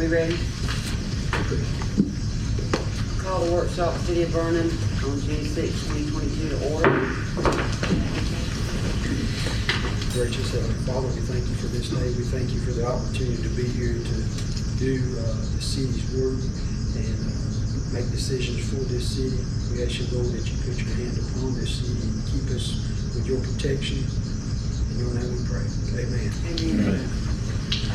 We ready? Call the workshop, City of Vernon, on June 6, 2022 to order. Gracious Heavenly Father, we thank you for this day. We thank you for the opportunity to be here to do the city's work and make decisions for this city. We ask you, Lord, that you put your hand upon this city and keep us with your protection. In your name we pray. Amen. Amen.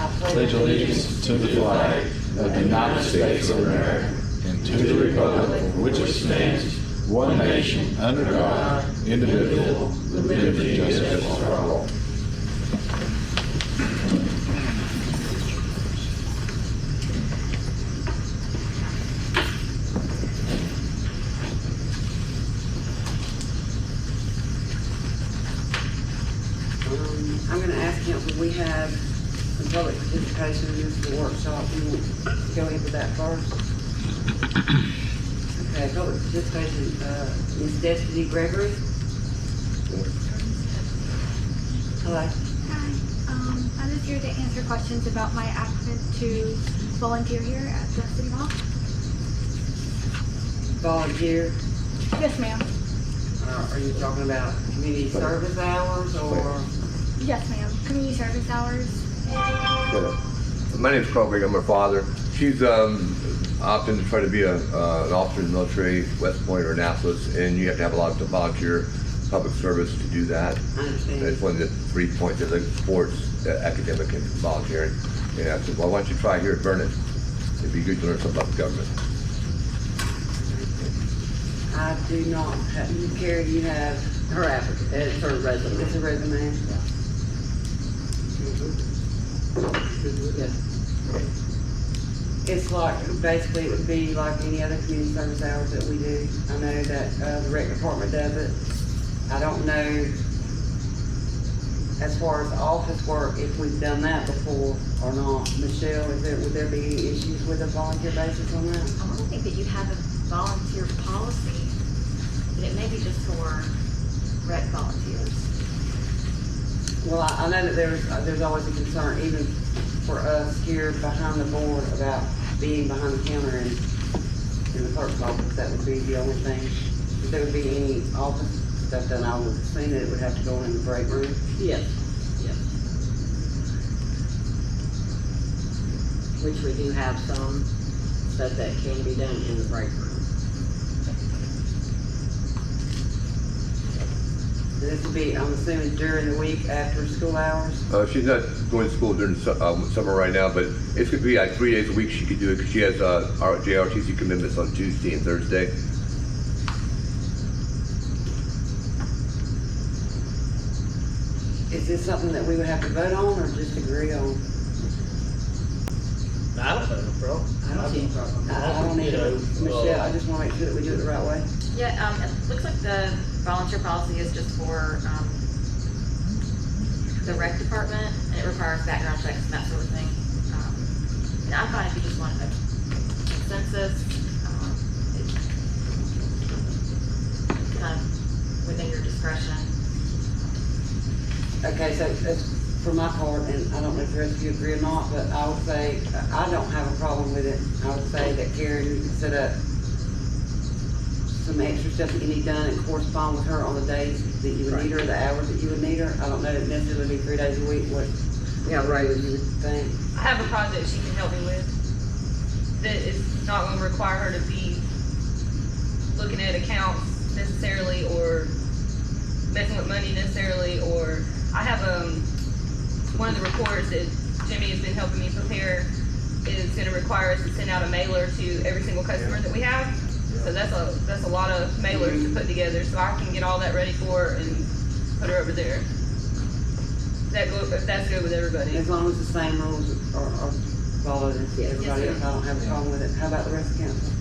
I Pledge allegiance to the flag of the United States of America and to the republic for which it stands, one nation, under God, indivisible, with liberty and justice for all. I'm going to ask council, we have some public participation in this workshop. We want to go into that first. Okay, public participation, Ms. Destiny Gregory. Hello. Hi, I'm just here to answer questions about my applicant to volunteer here at the City Hall. Volunteer. Yes, ma'am. Are you talking about community service hours or? Yes, ma'am. Community service hours. My name's Carl Greg. I'm her father. She's opting to try to be an officer in the military, West Point or Annapolis, and you have to have a lot of volunteer public service to do that. I understand. That's one of the 3 points of the sports, academic, and volunteering. And I said, well, why don't you try here at Vernon? It'd be good to learn something about the government. I do not have, Carrie, do you have her applicant, it's her resume, it's a resume? Yeah. It's like, basically it would be like any other community service hours that we do. I know that the rec department does it. I don't know, as far as office work, if we've done that before or not. Michelle, would there be any issues with a volunteer basis on that? I don't think that you have a volunteer policy, but it may be just for rec volunteers. Well, I know that there's always a concern, even for us here behind the board, about being behind the counter and in the clerk's office. That would be the only thing. If there would be any office stuff done, I would assume that it would have to go in the break room. Yes, yes. Which we do have some stuff that can be done in the break room. This would be, I'm assuming, during the week after school hours? She's not going to school during the summer right now, but it could be like 3 days a week she could do it because she has our JRTC commitments on Tuesday and Thursday. Is this something that we would have to vote on or just agree on? I don't have a problem. I don't see a problem. I don't need to, Michelle, I just want to make sure that we do it the right way. Yeah, it looks like the volunteer policy is just for the rec department, and it requires background checks and that sort of thing. And I'm fine if you just want a consensus. It's kind of within your discretion. Okay, so that's for my part, and I don't know if the rest of you agree or not, but I would say, I don't have a problem with it. I would say that Karen, you can set up some extra stuff that you need done and correspond with her on the days that you would need her, the hours that you would need her. I don't know if it necessarily be 3 days a week, what, Yeah, right. you would think. I have a project she can help me with that is not going to require her to be looking at accounts necessarily or messing with money necessarily, or I have one of the reports that Jimmy has been helping me prepare is going to require us to send out a mailer to every single customer that we have. So that's a lot of mailers to put together. So I can get all that ready for her and put her over there. If that's good with everybody. As long as the same rules are followed as everybody else, I don't have a problem with it. How about the rest of the council?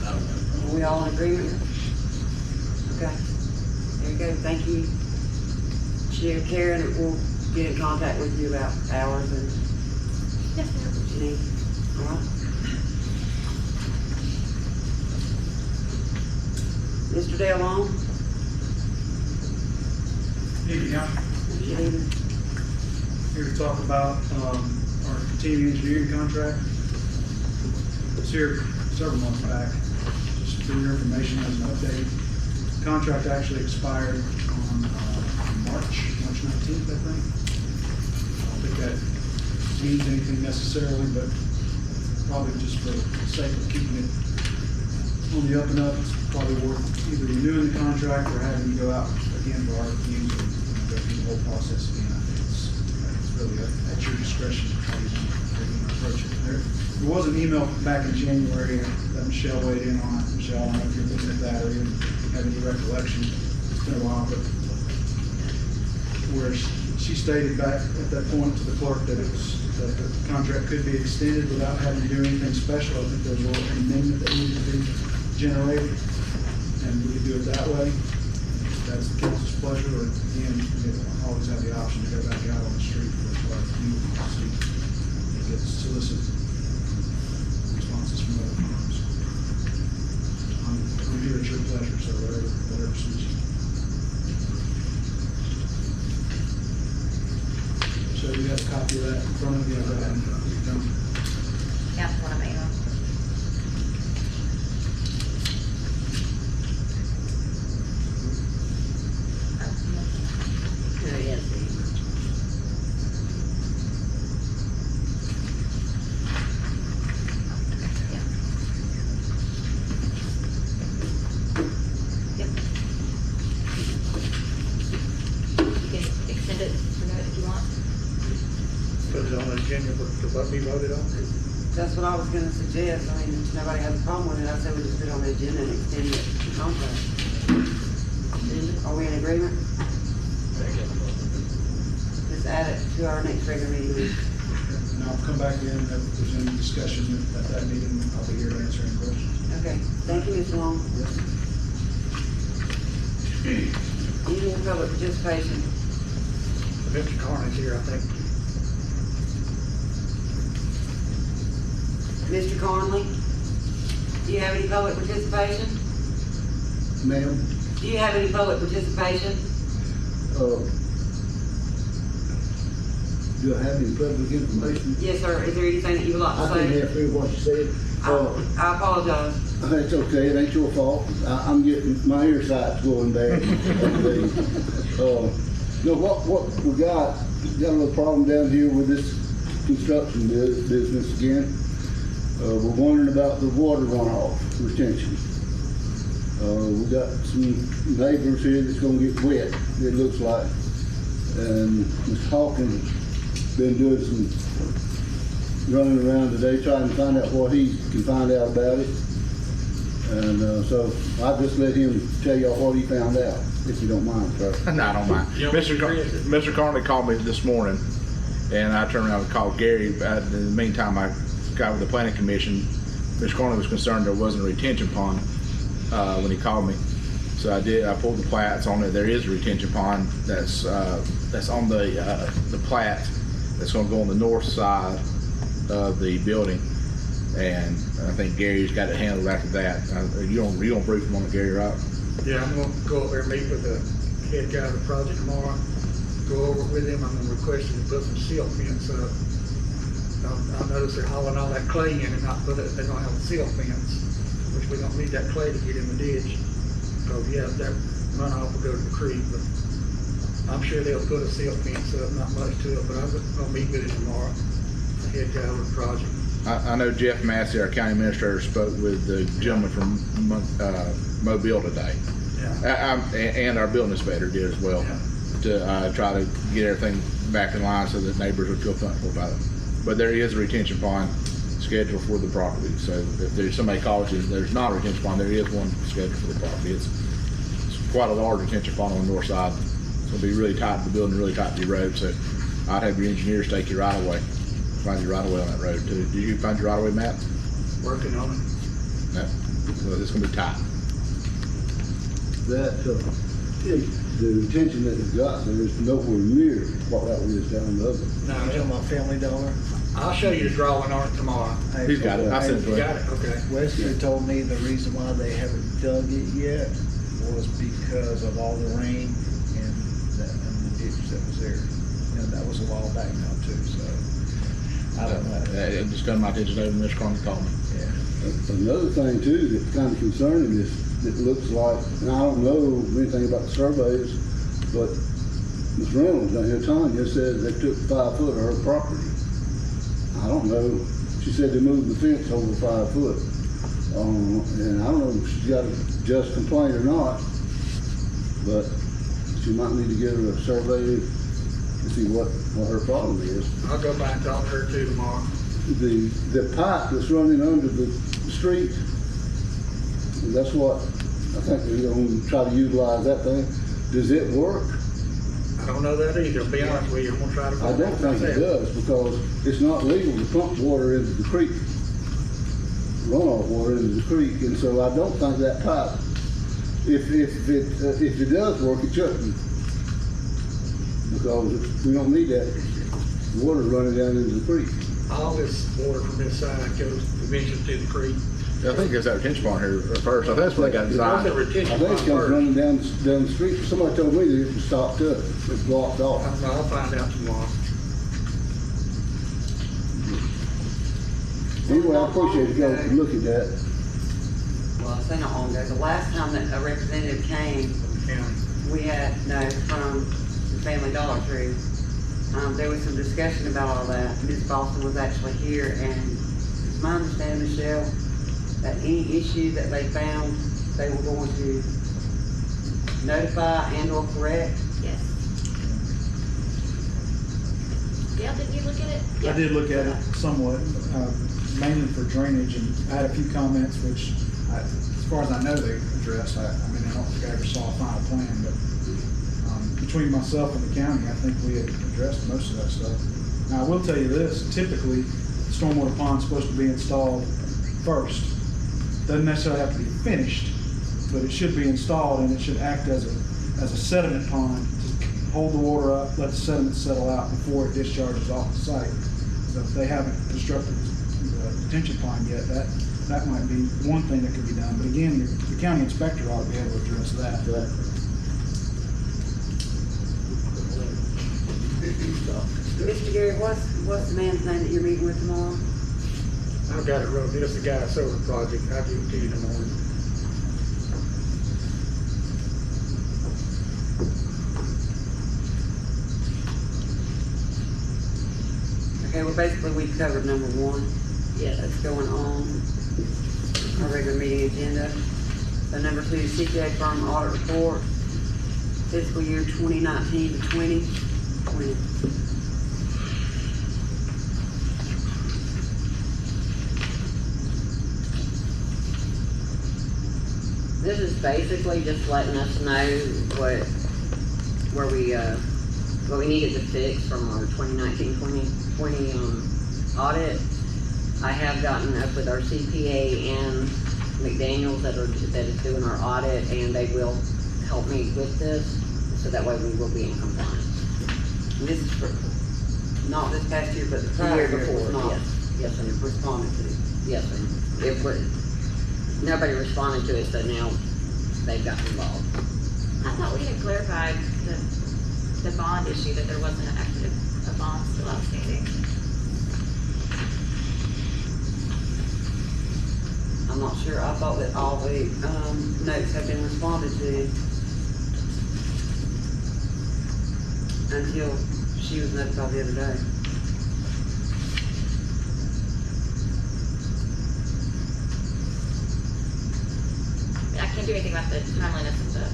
Are we all in agreement? Okay. There you go. Thank you. Karen, we'll get in contact with you about hours and Yes, ma'am. what you need. All right. Mr. Dale Long? Evening, Council. Good evening. Here to talk about our continuing engineering contract. was here several months back, just for your information as an update. Contract actually expired on March 19th, I think. I don't think that means anything necessarily, but probably just for the sake of keeping it on the up and up, it's probably worth either renewing the contract or having you go out again for RFQs and go through the whole process again. I think it's really at your discretion how you want to approach it. There was an email back in January that Michelle weighed in on. Michelle, I don't know if you're looking at that or you have any recollection. It's been a while, but where she stated back at that point to the clerk that the contract could be extended without having to do anything special. I think there was a little amendment that needed to be generated, and we could do it that way. That's the council's pleasure, or again, we always have the option to go back out on the street for a few, see, and get solicit responses from other firms. I'm here at your pleasure, so whatever suits you. So you have a copy of that in front of you. Go ahead and Yeah, one of my emails. Oh, yes. Yep. You can extend it, renew it if you want. Put it on the agenda to what we voted on. That's what I was gonna suggest. I mean, if nobody has a problem with it, I said we just put it on the agenda and extend the contract. Are we in agreement? Just add it to our next regular meeting. and I'll come back in if there's any discussion at that meeting. I'll be here to answer any questions. Okay, thank you, Mr. Long. Any more public participation? Mr. Carney's here, I think. Mr. Conley, do you have any public participation? Ma'am, Do you have any public participation? do I have any public information? Yes, sir. Is there anything that you would like I to can't say? hear through what you said. I apologize. It's okay, it ain't your fault. I'm getting, my ear sight's going bad. No, what we got a little problem down here with this construction business again. We're wondering about the water runoff retention. We got some neighbors here that's gonna get wet, it looks like. And Ms. Hawkins been doing some running around today trying to find out what he can find out about it. And so I just let him tell y'all what he found out, if you don't mind, sir. No, I don't mind. Mr. Carney called me this morning, and I turned around and called Gary. In the meantime, I got with the planning commission. Mr. Carney was concerned there wasn't a retention pond when he called me. So I did. I pulled the plats on it. There is a retention pond that's on the plat that's going to go on the north side of the building, and I think Gary's got it handled after that. You don't brief him on it, Gary, right? Yeah, I'm gonna go over there and meet with the head guy of the project tomorrow. Go over with him. I'm gonna request him to put some seal fence up. I noticed they're hauling all that clay in and not put it, they don't have a seal fence, which we don't need that clay to get in the ditch. So yeah, that runoff will go to the creek, but I'm sure they'll put a seal fence up, not much to it, but I'll meet with him tomorrow, the head guy of the project. I know Jeff Massey, our county administrator, spoke with the gentleman from Mobile today. Yeah. And our building inspector did as well, to try to get everything back in line so that neighbors would feel comfortable about it. But there is a retention pond scheduled for the property. So if there's somebody calls you, there's not a retention pond, there is one scheduled for the property. It's quite a large retention pond on the north side. It's going to be really tight to the building, really tight to your road. So I'd have your engineers take you right away. Find your right of way on that road too. Did you find your right of way map? Working on it. No. Well, it's gonna be tight. That, the retention that we've got, there is nowhere near what that is down the other. No, You talking about Family Dollar? I'll show you the drawing on it tomorrow. He's got it. I sent it to You him. got it? Okay. Wesley told me the reason why they haven't dug it yet was because of all the rain and the ditch that was there. And that was a while back now too, so I don't know. It just got my attention over. Mr. Carney called me. Yeah. Another thing too that's kind of concerning is, it looks like, and I don't know anything about the surveys, but Ms. Reynolds down here, Tanya, said they took 5 foot of her property. I don't know, she said they moved the fence over 5 foot. And I don't know if she's got a just complaint or not, but she might need to get her a survey to see what her problem is. I'll go by and talk to her too tomorrow. The pipe that's running under the street, that's what I think they're gonna try to utilize that thing. Does it work? I don't know that either, to be honest with you, I'm gonna try to. I don't think it does, because it's not legal to pump water into the creek, runoff water into the creek, and so I don't think that pipe, if it does work, it shouldn't. Because we don't need that water running down into the creek. All this water from this side goes eventually to the creek. I think there's that retention pond here first. I think that's what they got designed. There's a I retention think it pond comes first. running down the street. Somebody told me that it was stopped up, it's blocked off. I'll find out tomorrow. Anyway, I appreciate you guys look at that. Well, I say not long ago, the last time that a representative came, County. we had, no, from the Family Dollar Tree. There was some discussion about all that. Ms. Boston was actually here, and it's my understanding, Michelle, that any issue that they found, they were going to notify and or correct. Yes. Gail, didn't you look at it? I did look at it somewhat, mainly for drainage, and I had a few comments which, as far as I know, they addressed. I mean, I don't think I ever saw a final plan, but between myself and the county, I think we had addressed most of that stuff. Now, I will tell you this, typically, the stormwater pond's supposed to be installed first. Doesn't necessarily have to be finished, but it should be installed, and it should act as a sediment pond to hold the water up, let the sediment settle out before it discharges off the site. So if they haven't constructed the detention pond yet, that might be one thing that could be done. But again, the county inspector ought to be able to address that. Mr. Gary, what's the man's name that you're meeting with tomorrow? I've got it wrote, it's the guy solar project, I'll give it to you in the morning. Okay, well, basically, we've covered number 1. Yes. That's going on our regular meeting agenda. So number 2, CPA firm audit report, fiscal year 2019 to 2020. This is basically just letting us know what we needed to fix from our 2019-2020 audit. I have gotten up with our CPA and McDaniels that is doing our audit, and they will help me with this, so that way we will be in compliance. And this is for, not this past year, but the The prior year year was before, not. yes, yes, It and responded to. yes, and it was, nobody responded to it, so now they've got involved. I thought we had clarified the bond issue, that there wasn't a bond still outstanding. I'm not sure, I thought that all the, notes have been responded to until she was notified the other day. I can't do anything about the timeliness of the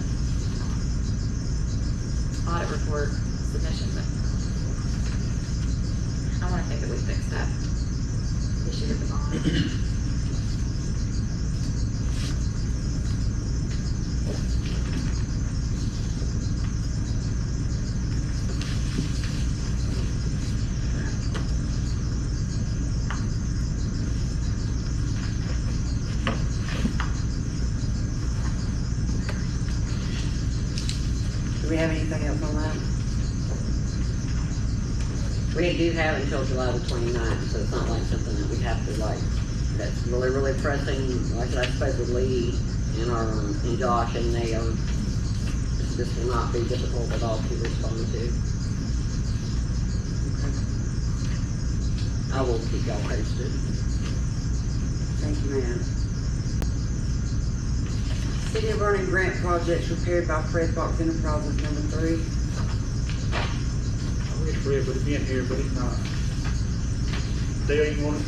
audit report submission, but I wanna think that we fixed that issue with the bond. Do we have anything else on that? We do have until July the 29th, so it's not like something that we have to that's really, really pressing, like I spoke with Lee and Josh, and this will not be difficult at all to respond to. I will keep y'all posted. Thank you, ma'am. City of Vernon grant projects prepared by Fred Fox Enterprises, number 3. I wish Fred would have been here, but he's not. Dale, you want it?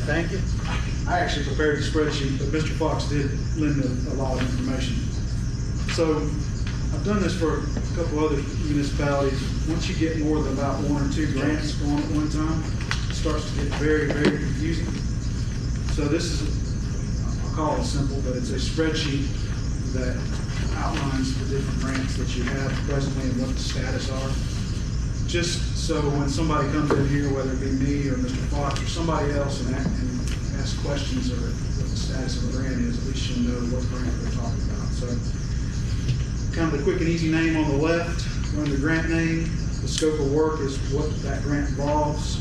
Thank you. I actually prepared the spreadsheet, but Mr. Fox did lend a lot of information. So I've done this for a couple other municipalities. Once you get more than about 1 or 2 grants going at one time, it starts to get very, very confusing. So this is, I'll call it simple, but it's a spreadsheet that outlines the different grants that you have presently and what the status are. Just so when somebody comes in here, whether it be me or Mr. Fox or somebody else, and ask questions or what the status of the grant is, at least you'll know what grant we're talking about. So kind of the quick and easy name on the left, run the grant name. The scope of work is what that grant involves.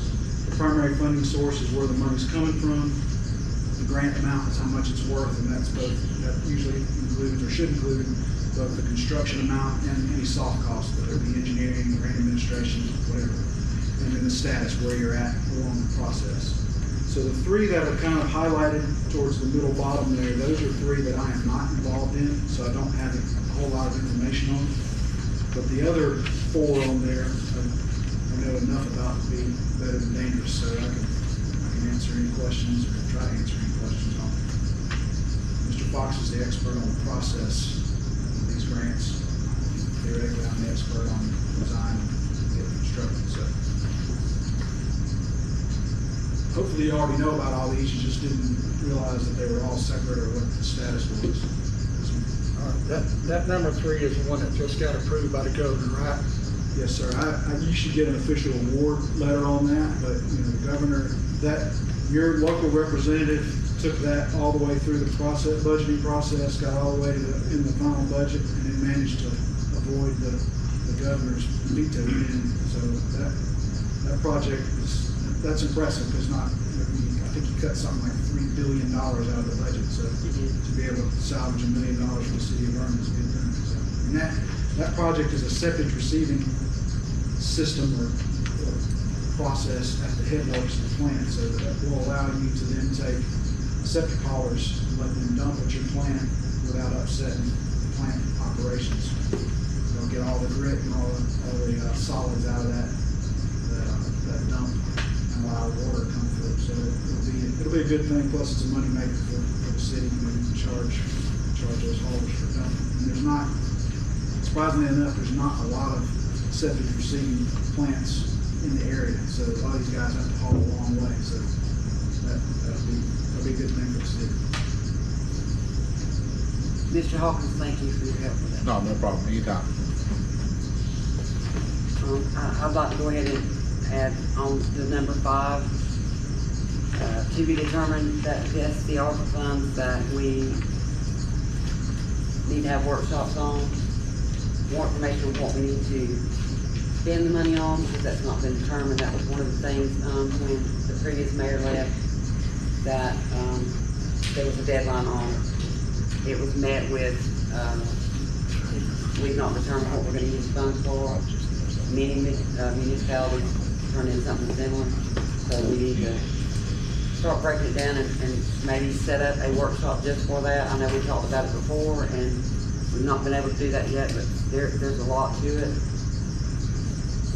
The primary funding source is where the money's coming from. The grant amount is how much it's worth, and that's both, that usually includes or should include both the construction amount and any soft costs, whether it be engineering, grant administration, whatever. And then the status, where you're at along the process. So the 3 that are kind of highlighted towards the middle bottom there, those are 3 that I am not involved in, so I don't have a whole lot of information on. But the other 4 on there, I know enough about to be better than dangerous, so I can answer any questions or try to answer any questions on it. Mr. Fox is the expert on the process of these grants. Theoretically, I'm the expert on design and get constructed, so. Hopefully you already know about all these, you just didn't realize that they were all separate or what the status was. That number 3 is the one that just got approved by the governor, right? Yes, sir. You should get an official award letter on that, but, you know, the governor, your local representative took that all the way through the process, budgeting process, got all the way to in the final budget, and then managed to avoid the governor's veto in. So that project that's impressive, because I think he cut something like $3 billion out of the budget. So to be able to salvage $1 million for the city of Vernon is a good thing. So, and that project is a septic receiving system or process at the headwaters of the plant. So that will allow you to then take septic haulers and let them dump at your plant without upsetting the plant operations. They'll get all the grit and all the solids out of that dump and allow water to come through. So it'll be a good thing. Plus, it's a money maker for the city. You can charge those haulers for dumping. And there's not, surprisingly enough, there's not a lot of septic receiving plants in the area. So a lot of these guys have to haul a long way. So that'll be a good thing for the city. Mr. Hawkins, thank you for your help with that. No, no problem, anytime. I'd like to go ahead and add on to number 5, to be determined that yes, the ARPA funds that we need to have workshops on, more information on what we need to spend the money on, because that's not been determined. That was one of the things when the previous mayor left, that there was a deadline on it. It was met with, we've not determined what we're going to use funds for. Many municipalities turn in something similar, so we need to start breaking it down and maybe set up a workshop just for that. I know we talked about it before, and we've not been able to do that yet, but there's a lot to it.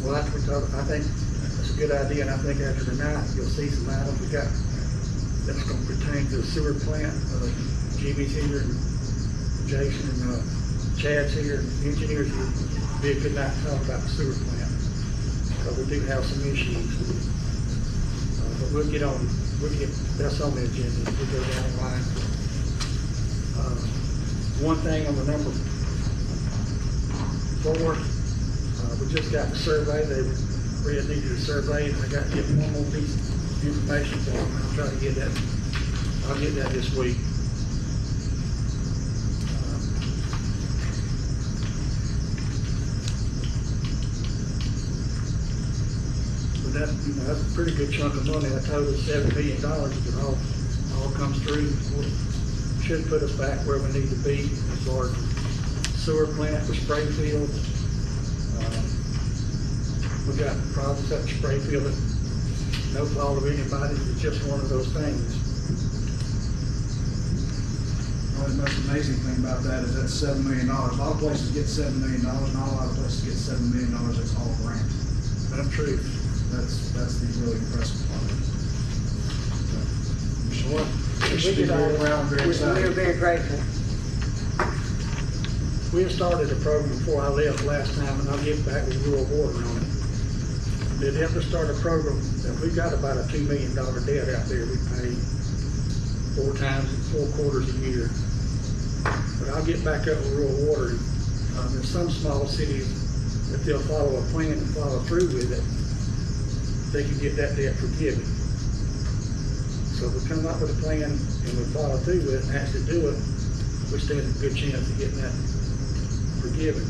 Well, after we talk, I think that's a good idea, and I think after tonight, you'll see some items we got that's going to pertain to the sewer plant. Jimmy's here, and Jason, and Chad's here, and the engineers here. Be a good night to talk about the sewer plant, because we do have some issues. But that's on the agenda. We'll go down the line. One thing on the number 4, we just got the survey. They read needed a survey, and I got to get one more piece of information, so I'll try to get that. I'll get that this week. That's a pretty good chunk of money. I told us $7 million. If it all comes through, should put us back where we need to be as far as sewer plant for Sprayfield. We got problems at Sprayfield no fault of anybody, it's just one of those things. Well, the most amazing thing about that is that's $7 million. A lot of places get $7 million, not a lot of places get $7 million, that's all grant. That's true. That's the really impressive part. So what? We should be all around very We're excited. very grateful. We had started a program before I left last time, and I'll get back with rural water on it. It helped us start a program, and we've got about a $2 million debt out there we pay 4 quarters a year. But I'll get back up with rural water. There's some small cities that they'll follow a plan and follow through with it. They can get that debt forgiven. So if we come up with a plan and we follow through with it and actually do it, we stand a good chance of getting that forgiven.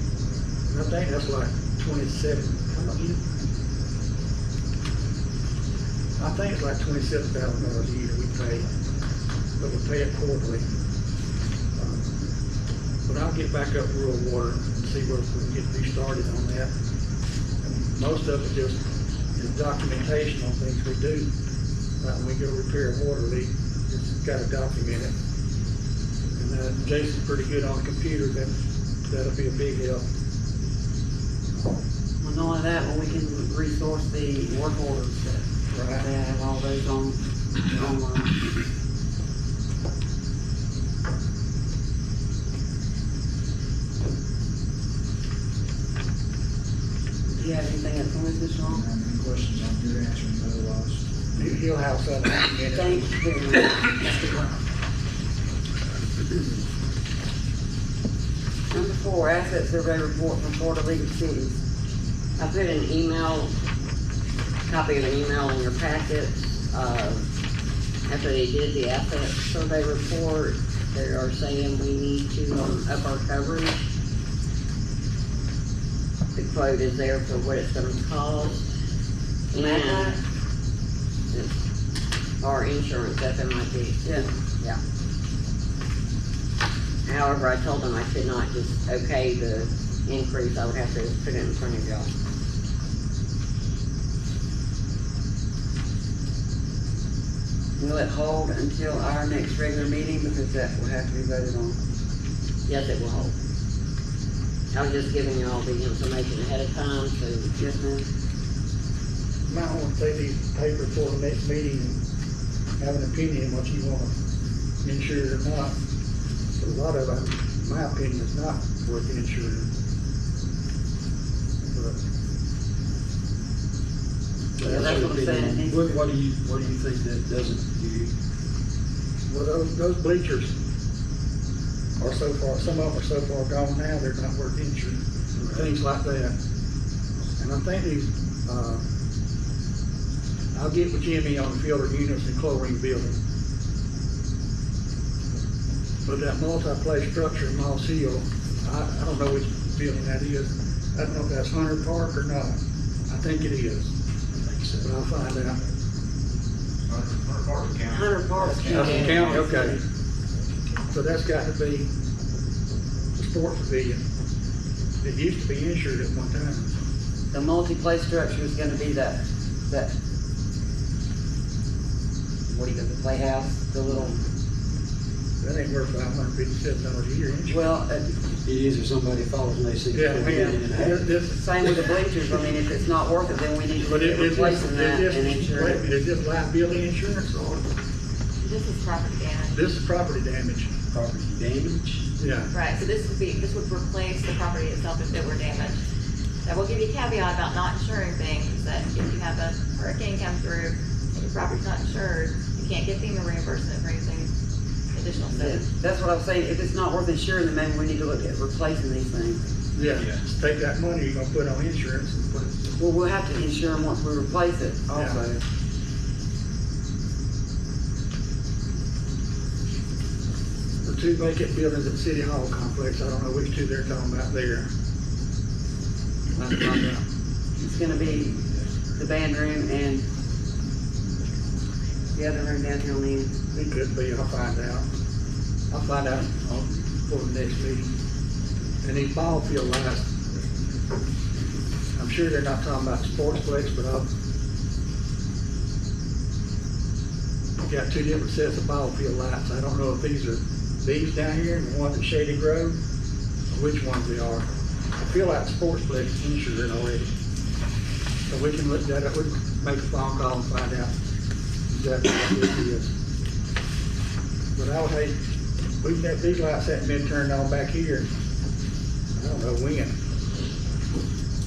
And I think that's like 27, how much? I think it's like $27,000 a year we pay, but we pay it quarterly. But I'll get back up rural water and see where we can get restarted on that. And most of it just is documentation on things we do. Like when we go repair a water leak, it's got to document it. And Jason's pretty good on the computer, that'll be a big help. Well, not only that, but we can resource the work orders that Right. they have all those online. Do you have anything else on this, Mr. If Long? you have any questions, I'm good answering, otherwise. He'll have something. Thank you very much. Number 4, asset survey report from Florida League of Cities. I put an email, copy of an email in your packet. After they did the asset survey report, they are saying we need to up our coverage. The quote is there for what it's gonna cost. And our insurance, FMIP. Yeah. Yeah. However, I told them I could not just okay the increase, I would have to put it in front of y'all. Will it hold until our next regular meeting, because that will have to be voted on? Yes, it will hold. I was just giving you all the information ahead of time, so Yes, ma'am. Might want to take these papers for the next meeting and have an opinion what you want to insure or not. But a lot of it, in my opinion, is not worth insuring. But Yeah, that's what I'm saying. What do you think that doesn't do? well, those bleachers are so far, some of them are so far gone now, they're not worth insuring. Things like that. And I think these, I'll get with Jimmy on the filter units and chlorine building. But that multi-place structure in Moss Hill, I don't know which building that is. I don't know if that's Hunter Park or not. I think it is, but I'll find out. Hunter Park That's the County. county, okay. So that's got to be the sports pavilion. It used to be insured at one time. The multi-place structure is gonna be that, what do you call the playhouse, the little, That ain't worth $557 a year insurance. well, It is if somebody falls and they see. Yeah, this, same with the bleachers. I mean, if it's not worth it, then we need to but look it, at it's replacing that just, and wait a insure minute, it. is this liability insurance or This is property damage. this is property damage? Property damage. Yeah. Right, so this would replace the property itself if it were damaged. I will give you a caveat about not insuring things, that if you have a hurricane come through and your property's not insured, you can't get FEMA reimbursement for anything additional. Yeah, So that's what I was saying. If it's not worth insuring, then maybe we need to look at replacing these things. Yeah, just take that money you're gonna put on insurance and put it. Well, we'll have to insure them once we replace it also. Yeah. The 2 vacant buildings at City Hall complex, I don't know which 2 they're talking about there. I'll have to find out. It's gonna be the band room and the other room down here on the end. It could be, I'll find out. I'll find out for the next meeting. And these ball field lights, I'm sure they're not talking about sportsplex, but got two different sets of ball field lights. I don't know if these are these down here and the ones at Shady Grove, or which ones they are. I feel like Sportsplex is insured already. So we can look that up, we can make a phone call and find out exactly what this is. But I would hate, we've got these lights haven't been turned on back here. I don't know when.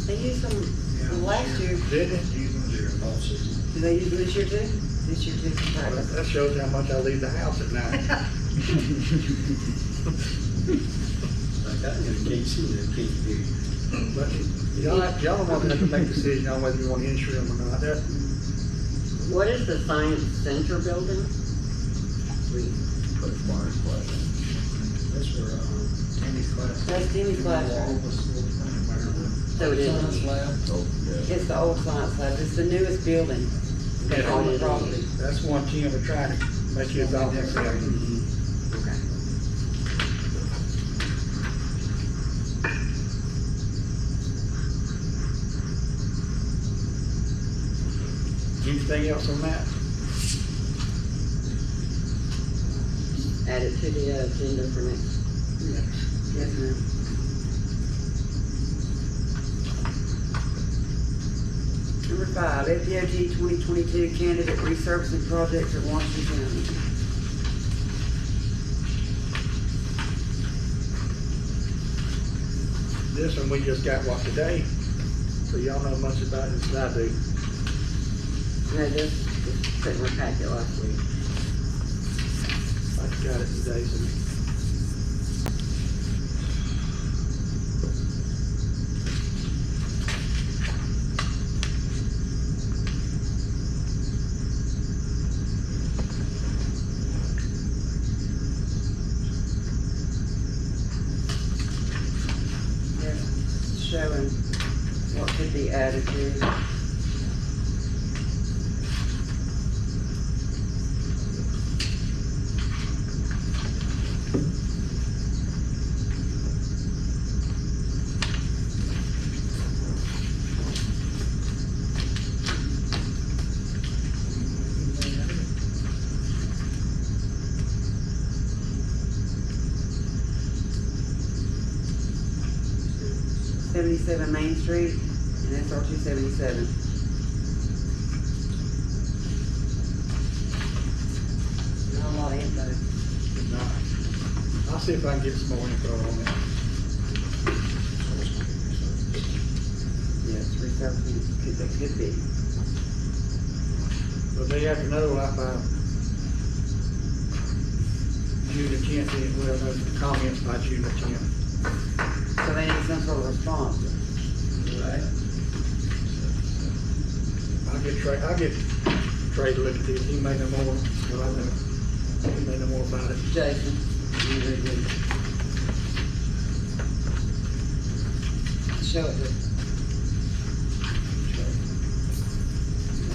They used them last year. Did they? Do they use them this year too? This year too? Well, that shows how much I leave the house at night. But y'all want to have to make a decision on whether you want to insure them or not. That, What is the Science Center building? That's where, Tammy's class. That's Timmy's classroom. So it is. It's the old science lab. It's the newest building. That's on the property. that's one Tim was trying to make his office. Anything else on that? Add it to the agenda for next. Yes, ma'am. Number 5, FDOT 2022 candidate resurfacing project at Washington County. This one we just got what today, so y'all know much about it as I do. No, this put in our packet last week. I just got it today, so. Showing what could be added to. '77 Main Street and SR 277. Not a lot of info. I'll see if I can get some more info on that. Yes, resurfacing, that could be. But they have to know, like by June the 10th, well, no comments by June the 10th. So they need some sort of response. Right. I'll get Trey to look at this, he may know more, but I know, he may know more about it. Jason, you read it. Show it.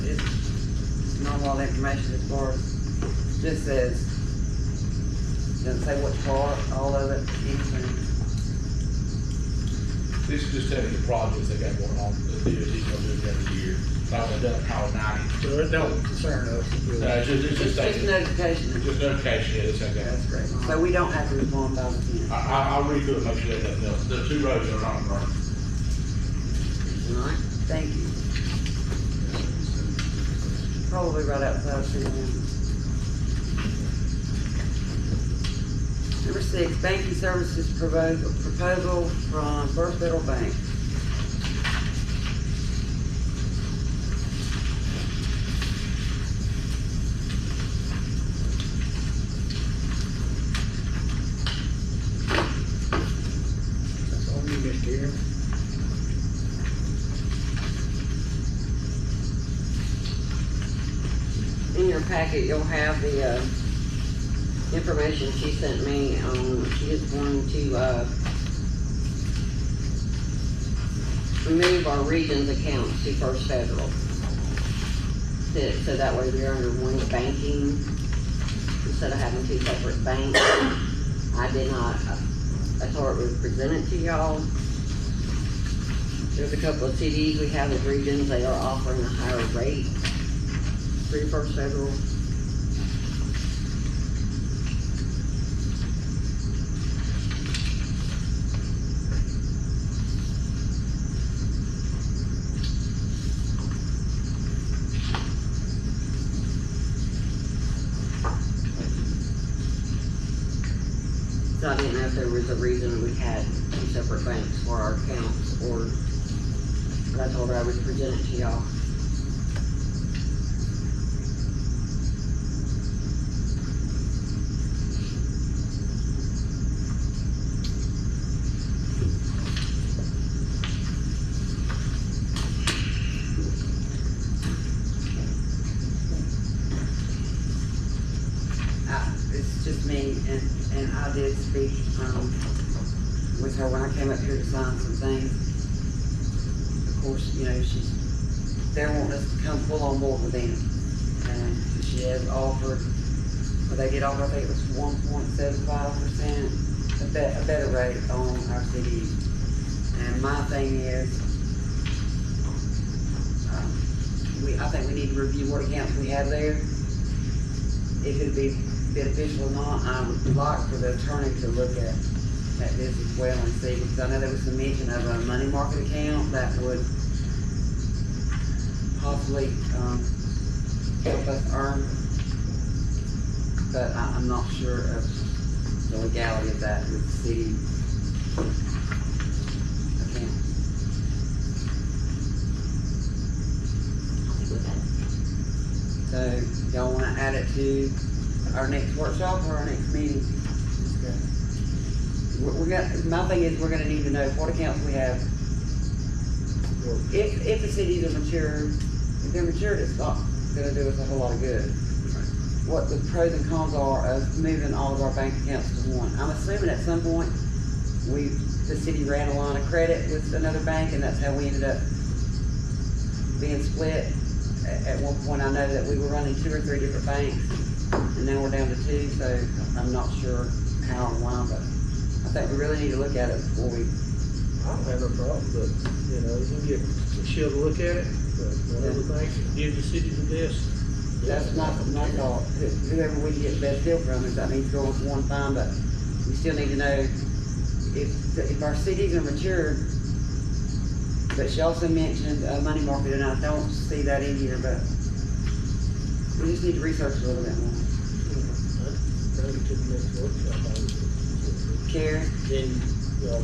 It's not a lot of information as far as, just says, doesn't say what part, all of it, anything. This is just telling you the projects they got going on, the DOT gonna do it every year. Like they done Power 90. So it don't concern us. It's It's just notification. Just notification, yeah, it's okay. That's great. So we don't have to respond by the 10th. I'll read through it, make sure that nothing else. The two roads are not burned. All right. Thank you. Probably right outside City limits. Number 6, banking services proposal from First Federal Bank. That's all you missed here. In your packet, you'll have the, information she sent me on, she is going to, remove our regions accounts to First Federal. So that way we're under one banking, instead of having two separate banks. I thought it was presented to y'all. There's a couple of CDs we have with regions, they are offering a higher rate through First Federal. if there was a reason we had two separate banks for our accounts, or, but I told her I would present it to y'all. It's just me, and I did speak, with her when I came up here to sign some things. Of course, you know, they're wanting us to come full on board with them. And she has offered, well, they did offer, I think it was 1.75%, a better rate on our CDs. And my thing is, I think we need to review what accounts we have there. If it'd be beneficial or not, I would like for the attorney to look at this as well and see, because I know there was some mention of a money market account that would possibly, help us earn, but I'm not sure of the legality of that with the city account. I'll think with that. So, y'all wanna add it to our next workshop or our next meeting? My thing is, we're gonna need to know what accounts we have. If the CDs are matured, if they're matured, it's not gonna do us a whole lot of good. What the pros and cons are of moving all of our bank accounts to one. I'm assuming at some point, the city ran a line of credit with another bank, and that's how we ended up being split. At one point, I know that we were running 2 or 3 different banks, and now we're down to 2, so I'm not sure how or why, but I think we really need to look at it before we. I don't have no problem, but, you know, you get Michelle to look at it, but one of the things, give the city the best. That's my thought. Whoever we get the best deal from, if that means going with one, fine, but we still need to know if our CDs are matured. But she also mentioned money market, and I don't see that in here, but we just need to research a little bit more. Bring it to the next workshop, I would. Karen, Then, you know,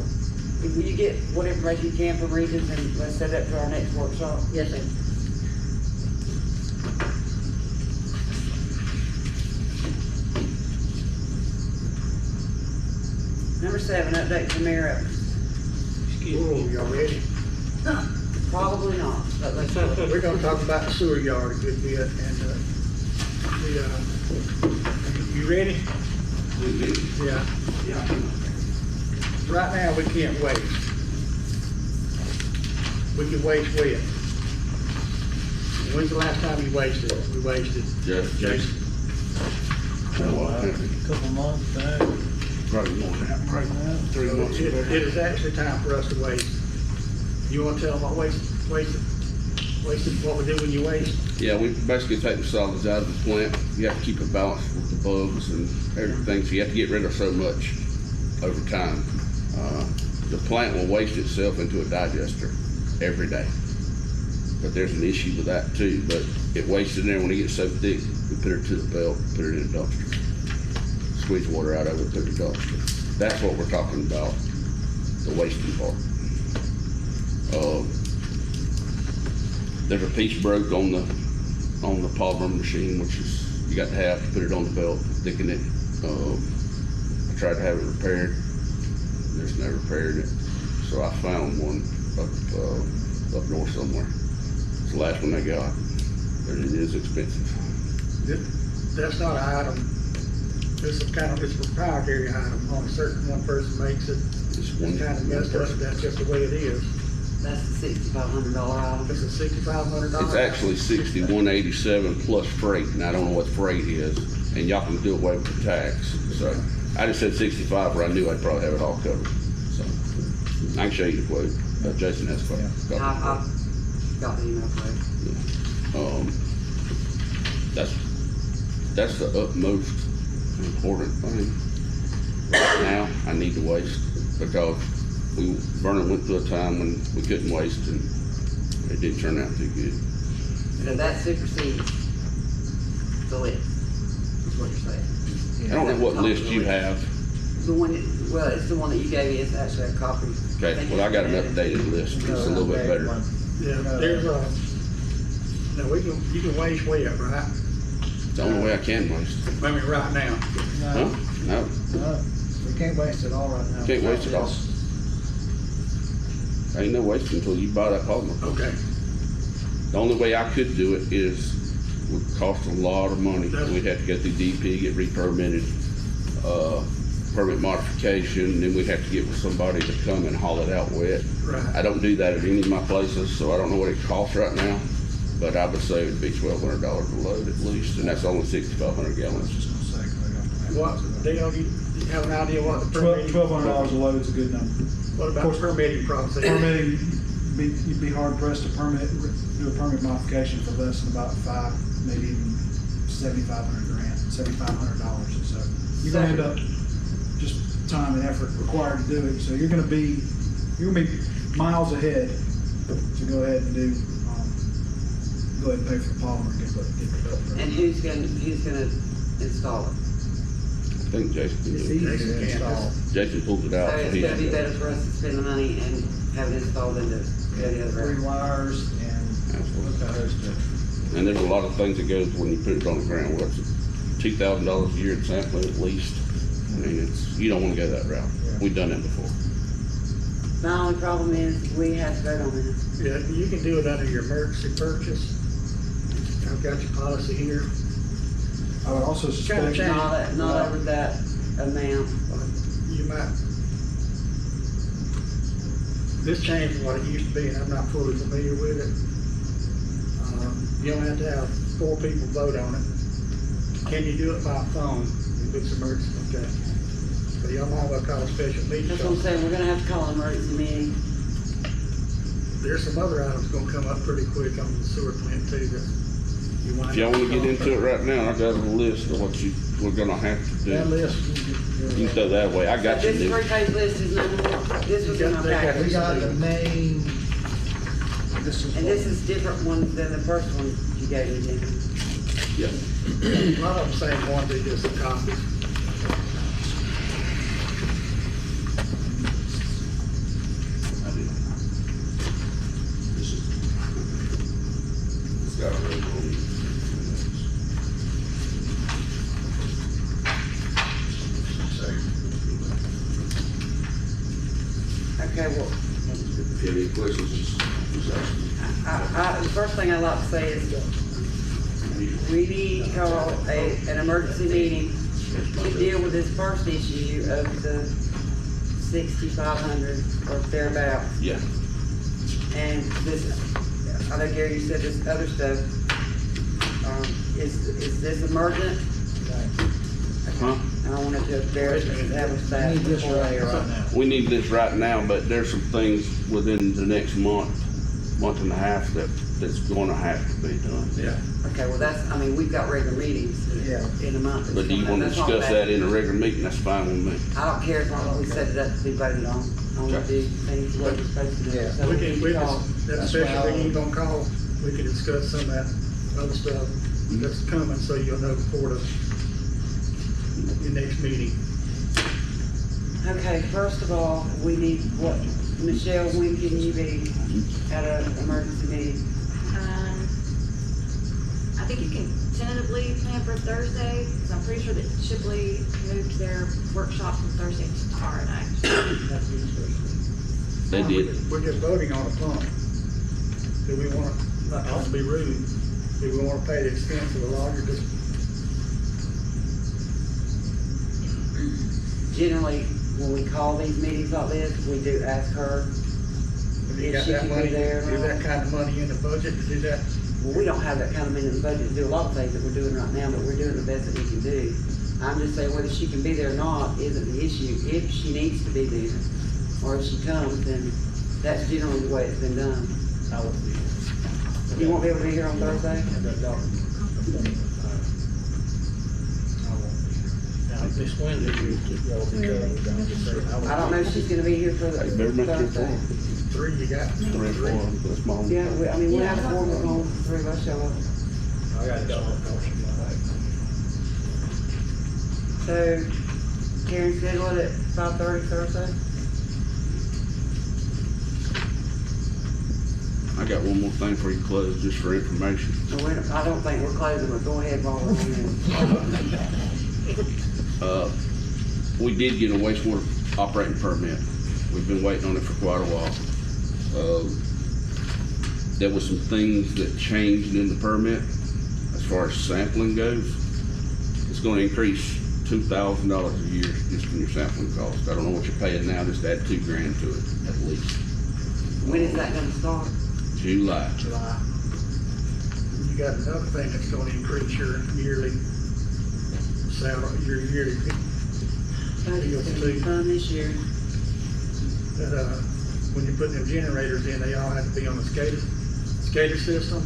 will you get what information you can from Regis, and let's set it up for our next workshop? Yes, sir. Number 7, update from Mayor Evans. oh, y'all ready? Probably not, but let's. We're gonna talk about the sewer yard a good bit, and, you ready? Yeah. Right now, we can't waste. We can waste wet. When's the last time you wasted? We wasted. Jason. Couple months back. Probably more than that, right now, 3 months It ago. is actually time for us to waste. You wanna tell them what wasted, what we do when you waste? Yeah, we basically take the solids out of the plant. You have to keep it balanced with the bugs and everything, so you have to get rid of so much over time. The plant will waste itself into a digester every day. But there's an issue with that too, but it wastes in there when it gets so thick, we put it to the belt, put it in a dumpster. Squeeze water out of it, put it in a dumpster. That's what we're talking about, the wasting part. There's a piece broke on the polymer machine, which is, you got to have to put it on the belt, thicken it. I tried to have it repaired. There's no repairing it. So I found one up north somewhere. It's the last one they got, but it is expensive. That's not an item, it's a proprietary item, only one person makes it. It's It's one kind of messed up, person. that's just the way it is. That's the $6,500 item. It's a $6,500. It's actually 6187 plus freight, and I don't know what freight is, and y'all can do away with the tax. So I just said 65, where I knew I'd probably have it all covered. So I can show you the quote. Jason has a copy. I've got the email for it. That's the utmost important thing. Right now, I need to waste, because Vernon went through a time when we couldn't waste, and it didn't turn out too good. So that supersedes the list, is what you're saying. I don't know what list you have. The one, well, it's the one that you gave me, it's actually a copy. Okay, well, I got an updated list, it's a little bit better. Yeah, there's now you can waste wet, right? It's the only way I can waste. I mean, right now. Huh? No, No, we can't waste it all right now. can't waste it all. Ain't no waste until you buy that polymer. Okay. The only way I could do it is, would cost a lot of money. We'd have to go through DP, get re-permitted, permit modification, then we'd have to get with somebody to come and haul it out wet. Right. I don't do that at any of my places, so I don't know what it costs right now, but I would say it'd be $1,200 a load at least, and that's only 6,500 gallons. What, Dale, you have an idea what the permitting? $1,200 a load is a good number. What about the permitting process? Permitting, you'd be hard pressed to do a permit modification for less than about maybe even $7,500 or so. You're gonna end up just time and effort required to do it, so you're gonna be miles ahead to go ahead and go ahead and pay for the polymer and get the built. And who's gonna install it? I think Jason can do it. Jason can install. Jason pulled it out. So so it's he gonna be has to- better for us to spend the money and have it installed than to go the other 3 route. wires and Absolutely. hook a hose to it. And there's a lot of things that goes when you put it on the ground, what's it, $2,000 a year in sampling at least. I mean, you don't wanna go that route. We've done it before. The only problem is, we have to vote on this. Yeah, you can do it under your emergency purchase. I've got your policy here. I would also Trying to suspect. change. Not over that amount. You might. This changed from what it used to be, and I'm not fully familiar with it. You don't have to have 4 people vote on it. Can you do it by phone if it's emergency? Okay. So y'all might well call a special meeting. That's what I'm saying, we're gonna have to call an emergency meeting. There's some other items gonna come up pretty quick on the sewer plant too that you might. If y'all wanna get into it right now, I got a list of what we're gonna have to That do. list. You can throw that away, I got you, This dude. 3-page list is no more, this was in my They got- package. We got the main, And this is different ones than the first one you gave me, Jimmy. Yeah. A lot of them say one, they just a copy. I did. This is. It's got a red on it. Okay, well, If you have any questions, just ask me. the first thing I'd like to say is, we need to call an emergency meeting to deal with this first issue of the 6,500 or thereabouts. Yeah, And this, I know Gary, you said this other stuff, is this emergent? huh? I don't want to establish that. we need this before. right here, right now. We need this right now, but there's some things within the next month and a half that's gonna have to be done. Yeah. Okay, well, that's, I mean, we've got regular meetings Yeah. in a month. But do you wanna That's not discuss bad. that in a regular meeting? That's fine with me. I don't care as long as we set it up to be voted on. I want to Okay. do things the way we're supposed to do. Yeah. So We can, call. that That's special why I- thing you gonna call, we can discuss some of that other stuff that's coming, so you'll know before your next meeting. Okay, first of all, we need, what, Michelle, when can you be at an emergency meeting? I think you can tentatively plan for Thursday, because I'm pretty sure that Shipley moved their workshop from Thursday to tomorrow night. They did. We're just voting on a pump. Do we want, not to be rude, do we want to pay the expense of the lawyer? Just Generally, when we call these meetings like this, we do ask her Have you if got she that can money, be there. is that kind of money in the budget to do that? Well, we don't have that kind of money in the budget to do a lot of things that we're doing right now, but we're doing the best that we can do. I'm just saying whether she can be there or not isn't the issue. If she needs to be there, or if she comes, then that's generally the way it's been done. I would be. You won't be able to be here on Thursday? Now, this Wednesday, I don't know if she's gonna be here for the Hey, better make your Thursday. phone. 3, you got? 3 or 4, that's my only. Yeah, I mean, we have a four, we're going, 3 of us show up. I gotta go. So, Karen, schedule it at 5:30 Thursday? I got one more thing for you to close, just for information. I don't think we're closing, but go ahead while we're in. We did get a wastewater operating permit. We've been waiting on it for quite a while. There was some things that changed in the permit as far as sampling goes. It's gonna increase $2,000 a year just in your sampling cost. I don't know what you're paying now, just add $2,000 to it at least. When is that gonna start? July. July. You got another thing that's gonna increase your yearly salary, your yearly, Fun this year. that, when you put them generators in, they all have to be on the SCADA system.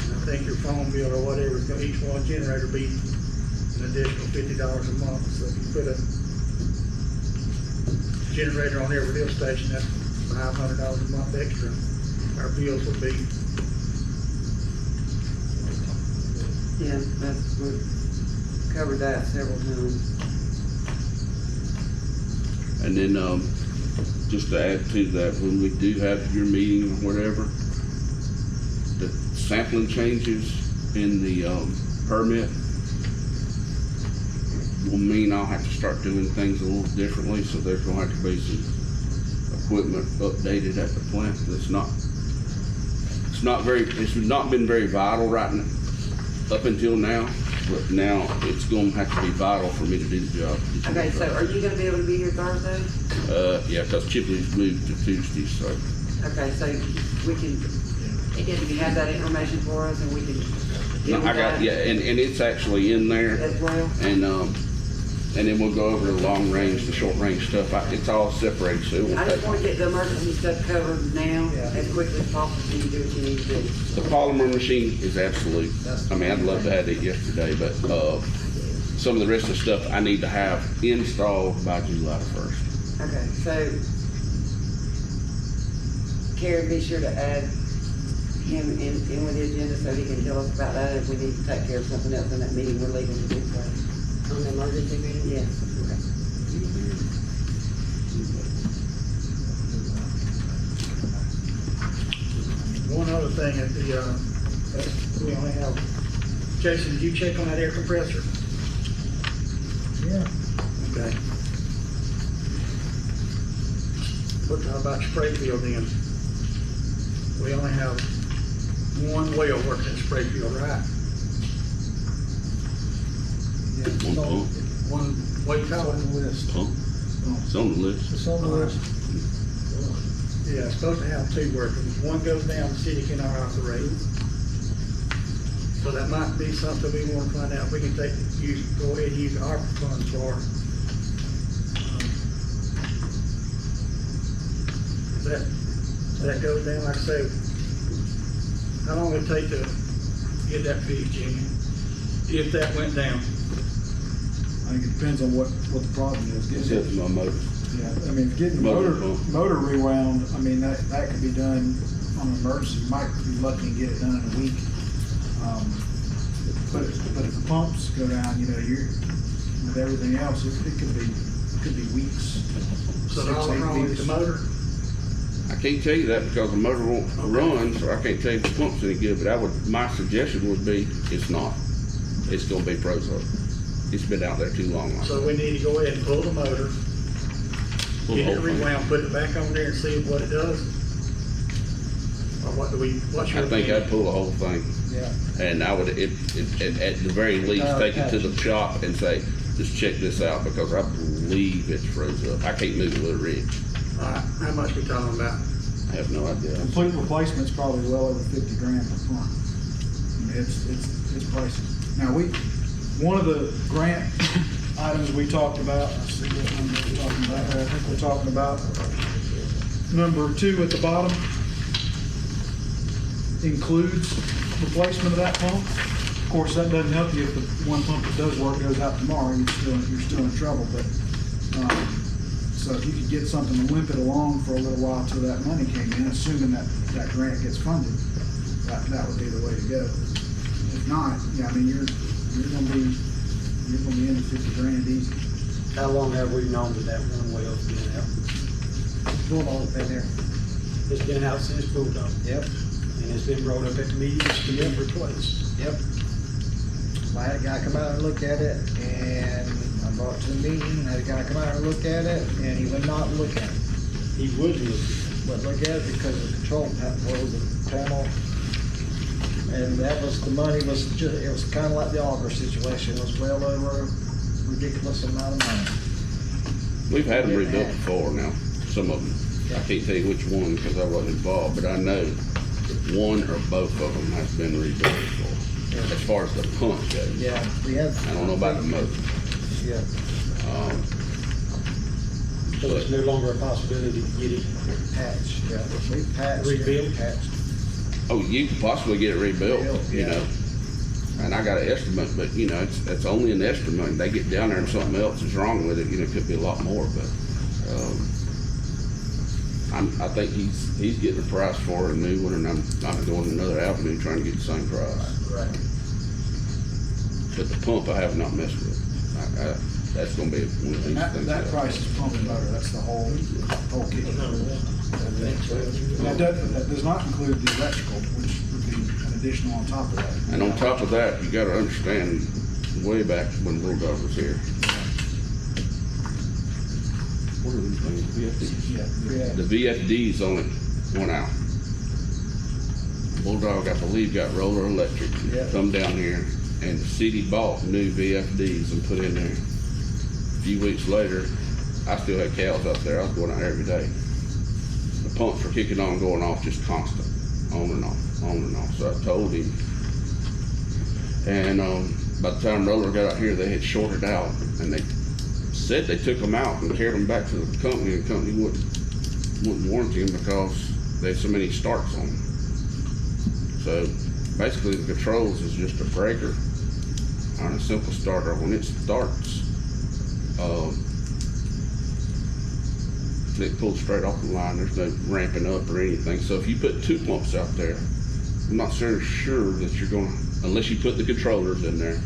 And I think your phone bill or whatever, is gonna, each one generator be an additional $50 a month. So if you put a generator on every lift station, that's $500 a month extra. Our bills would be. Yeah, we've covered that several times. And then, just to add to that, when we do have your meeting or whatever, the sampling changes in the, permit will mean I'll have to start doing things a little differently, so there's gonna have to be some equipment updated at the plant. It's not been very vital right now, up until now, but now it's gonna have to be vital for me to do the job. Okay, so are you gonna be able to be here Thursday? Yeah, cause Chipley's moved to Tuesday, so. Okay, so we can have that information for us and we can. No, I got, yeah, and it's actually in there. As well? And then we'll go over the long range, the short range stuff. It's all separated, so it will I just want to take. get the emergency stuff covered now, as quickly as possible, so you can do what you need to do. The polymer machine is absolute. I mean, I'd love to have it yesterday, but, some of the rest of the stuff I need to have installed by July 1st. Okay, so Karen, be sure to add him in with the agenda so he can tell us about that if we need to take care of something else in that meeting we're leaving to do. On the emergency meeting? Yes. One other thing at the, we only have, Jason, did you check on that air compressor? Yeah. Okay. What about Sprayfield then? We only have one well working at Sprayfield, right? One pump, One, what you call it? pump. It's on the list. It's on the list. Yeah, it's supposed to have two working. One goes down, the city cannot operate. So that might be something we want to find out. We can go ahead and use our funds for. That goes down, like I say, how long would it take to get that fixed, Jimmy? If that went down? I think it depends on what the problem is. Except for my motor. Yeah, I mean, getting the motor rewound, I mean, that could be done on an emergency. You might be lucky to get it done in a week. But if the pumps go down, you know, with everything else, it could be weeks. So 6, all 8 wrong with weeks. the motor? I can't tell you that because the motor won't run, so I can't tell you if the pump's any good, but my suggestion would be, it's not. It's gonna be froze up. It's been out there too long. So we need to go ahead and pull the motor, Pull the get it whole thing. rewound, put it back on there and see what it does? Or what's your I think opinion? I'd pull the whole thing. Yeah. And I would, at the very least, take it to the shop and say, just check this out, because I believe it's froze up. I can't move it with a wrench. All right, how much we talking about? I have no idea. Complete replacement's probably well over $50,000 per pump. I mean, it's pricey. Now, one of the grant items we talked about, let's see what number we're talking about there. I think we're talking about number 2 at the bottom. Includes replacement of that pump. Of course, that doesn't help you if the one pump that does work goes out tomorrow, you're still in trouble, but, so if you could get something to limp it along for a little while till that money came in, assuming that grant gets funded, that would be the way to go. If not, yeah, I mean, you're gonna be into $50,000 easy. How long have we known that one well's been out? Bulldog's been there. It's been out since Bulldog, Yep, and it's been brought up at meetings to be replaced. yep. I had a guy come out and look at it, and I brought it to the meeting, had a guy come out and look at it, and he would not look at it. He would look. Wouldn't look at it because the control panel, and that was, the money was just, it was kinda like the Auger situation, it was well over a ridiculous amount of money. We've had them rebuilt before now, some of them. I can't tell you which one because I wasn't involved, but I know one or both of them has been rebuilt before. As far as the pump goes. Yeah, we had. I don't know about the motor. Yeah. So it's no longer a possibility to get it Patch, yeah, we patched. Rebuilt? Patched. Oh, you could possibly get it rebuilt, you Yeah. know? And I got an estimate, but you know, it's only an estimate. They get down there and something else is wrong with it, you know, it could be a lot more, but, I think he's getting a price for a new one, and I'm going another avenue trying to get the same price. Right. But the pump I have not messed with. That's gonna be one of these And things. that price is pump and motor, that's the whole kit. That does not include the electrical, which would be an additional on top of that. And on top of that, you gotta understand, way back when Bulldog was here. What are these things, VFDs? Yeah. The VFDs only went out. Bulldog, I believe, got Roller Electric, Yeah. come down here, and the city bought new VFDs and put in there. A few weeks later, I still had cows out there, I was going out there every day. The pumps were kicking on, going off, just constant, on and off, on and off. So I told him, and by the time Roller got out here, they had shorted out, and they said they took them out and carried them back to the company, and the company wouldn't warranty them because they had so many starts on them. So basically, the controls is just a breaker on a simple starter. When it starts, it pulls straight off the line. There's no ramping up or anything. So if you put two pumps out there, I'm not sure that you're gonna, unless you put the controllers in there,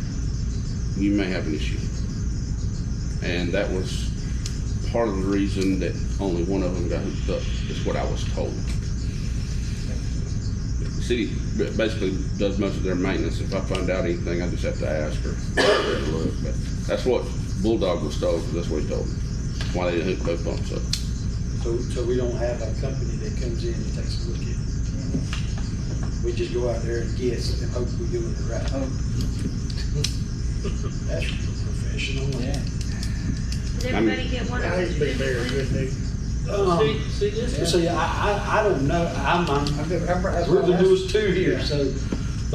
you may have an issue. And that was part of the reason that only one of them got hooked up, is what I was told. The city basically does most of their maintenance. If I find out anything, I just have to ask her. But that's what Bulldog was told, because that's what he told me. That's why they didn't hook both pumps up. So we don't have a company that comes in and takes a look at it. We just go out there and guess and hope we're doing it right. That's professional. Yeah. Did everybody get one of That those? is been very good, dude. See, I don't know, we're the newest two here, so,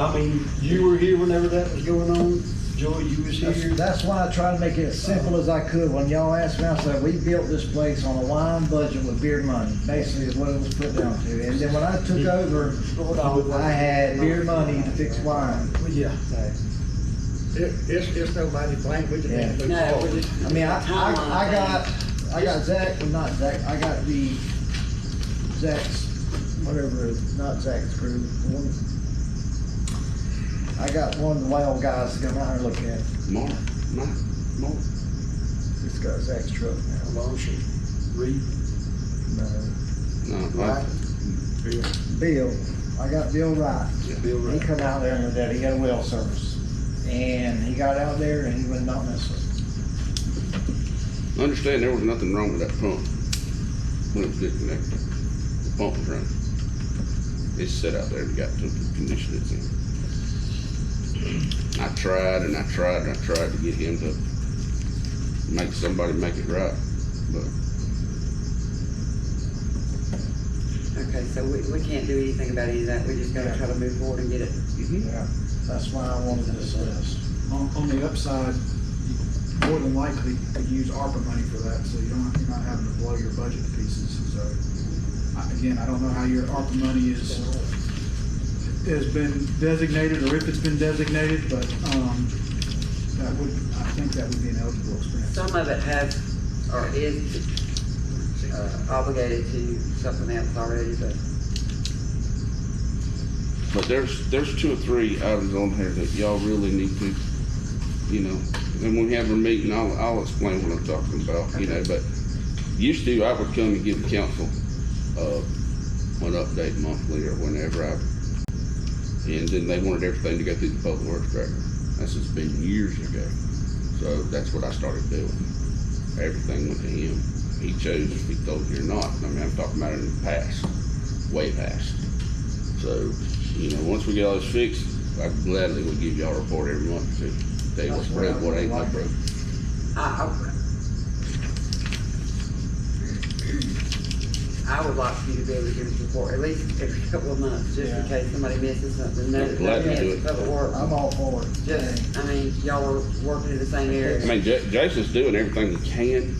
I mean, you were here whenever that was going on, Joy, you was here. That's why I tried to make it as simple as I could. When y'all asked me, I said, we built this place on a line budget with beer money, basically is what it was put down to. And then when I took over, I had beer money to fix wine. Well, yeah. It's nobody blame, we just need to move No, forward. we're just. I mean, I got Zach, well, not Zach, I got Zach's, whatever, not Zach's crew. I got one of the wild guys to come out and look at it. More. It's got Zach's truck now. Marshall, Reed, No. No, Wright, Bill, I got Bill Wright. Bill He Wright. come out there and did, he got a well service. And he got out there and he would not mess with it. understand there was nothing wrong with that pump when it was disconnected. The pump was running. It's set out there and got to the condition it's in. I tried to get him to make somebody make it right, but Okay, so we can't do anything about any of that, we just gotta try to move forward and get it. Yeah, that's why I wanted this list. On the upside, you more than likely could use ARPA money for that, so you're not having to blow your budget to pieces. So, again, I don't know how your ARPA money has been designated, or if it's been designated, but, I think that would be an eligible expense. Some of it has, or is, obligated to something else already, but there's 2 or 3 items on here that y'all really need to, and when we have our meeting, I'll explain what I'm talking about, you know, but used to, I would come and give the council, an update monthly or whenever and then they wanted everything to go through the public works director. That's just been years ago. So that's what I started doing. Everything went to him. He chose if he told you or not. I mean, I'm talking about it in the past, way past. So, you know, once we get all this fixed, I gladly would give y'all a report every month to tell you what's broke, what ain't not broke. I would like for you to be able to give us a report at least every couple of months, just in case somebody misses something. I'm glad to do it. Public works. I'm all for it. Just, I mean, y'all are working in the same area. I mean, Jason's doing everything he can,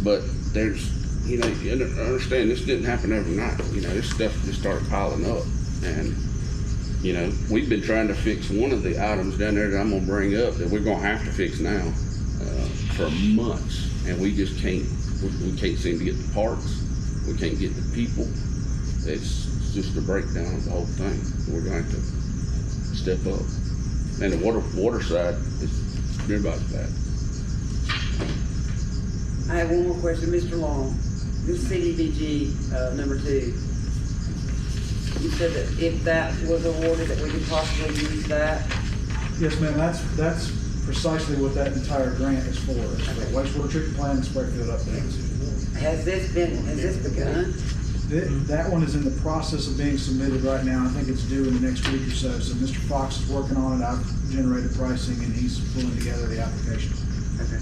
but there's, you know, you understand this didn't happen overnight. You know, this stuff just started piling up. And, you know, we've been trying to fix one of the items down there that I'm gonna bring up that we're gonna have to fix now for months. And we just can't, we can't seem to get the parts. We can't get the people. It's just a breakdown of the whole thing. We're going to step up. And the water side is everybody's bad. I have one more question, Mr. Long. This CDBG, number 2. You said that if that was awarded, that we could possibly use that. Yes, ma'am, that's precisely what that entire grant is for. It's for wastewater treatment plant and spray field updates. Has this begun? That one is in the process of being submitted right now. I think it's due in the next week or so. So Mr. Fox is working on it. I've generated pricing and he's pulling together the application. Okay.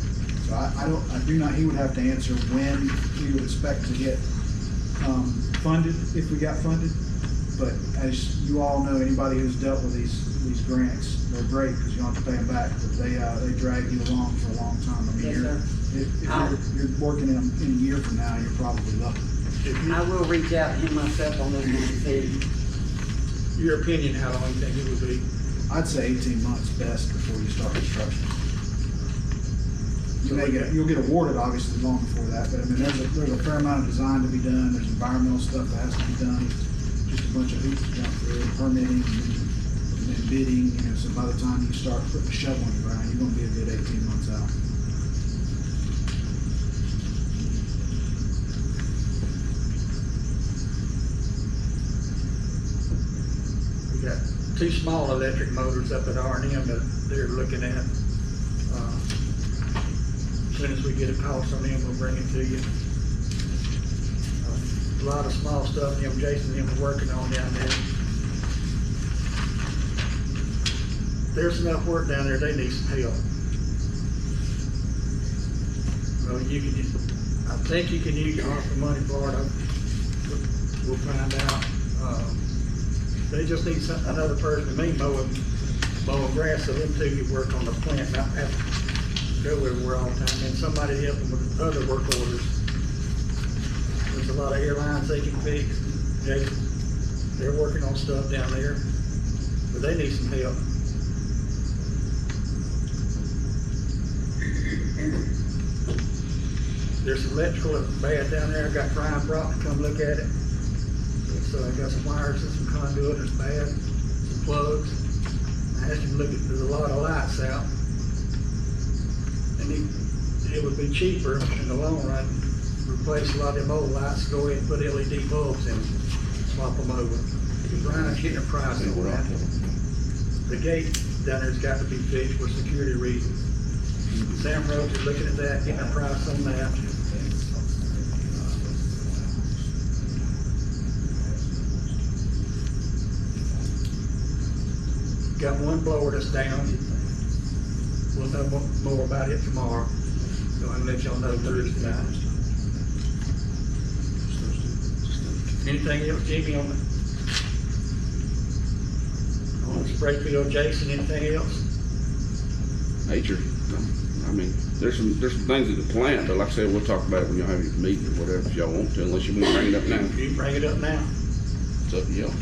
So I do not, he would have to answer when he would expect to get funded, if we got funded. But as you all know, anybody who's dealt with these grants, they're great because you don't have to pay them back, but they drag you along for a long time. I mean, Yes, sir. if you're working in a year from now, you're probably lucky. I will reach out to him myself on this one and see. Your opinion, how long you think it would be? I'd say 18 months best before you start construction. You'll get awarded obviously long before that, but I mean, there's a fair amount of design to be done. There's environmental stuff that has to be done. Just a bunch of hoops to jump through, permitting and then bidding. You know, so by the time you start putting a shovel in the ground, you're going to be a good 18 months out. We got 2 small electric motors up at R&M that they're looking at. As soon as we get a cost on them, we'll bring it to you. A lot of small stuff, Jason and them are working on down there. There's enough work down there, they need some help. Well, I think you can use your ARPA money for it. We'll find out. They just need another person to me mowing grass, so them 2 can work on the plant, not have to go everywhere all the time, and somebody help them with other work orders. There's a lot of airlines they can fix. They're working on stuff down there, but they need some help. There's some electrical that's bad down there. I got Brian Brock to come look at it. So I got some wires and some conduit that's bad, some plugs. I asked him to look at, there's a lot of lights out. And it would be cheaper in the long run, replace a lot of them old lights, go ahead and put LED bulbs in, swap them over. Brian's getting a price on that. The gate down there's got to be fixed for security reasons. Sam Rhodes is looking at that, getting a price on that. Got 1 blower that's down. We'll know more about it tomorrow. Go ahead and let y'all know Thursday night. Anything else, Jimmy, on the spray field, Jason, anything else? Nature. I mean, there's some things at the plant, but like I said, we'll talk about it when y'all have your meeting or whatever if y'all want to, unless you want to bring it up now. You bring it up now. It's up to y'all.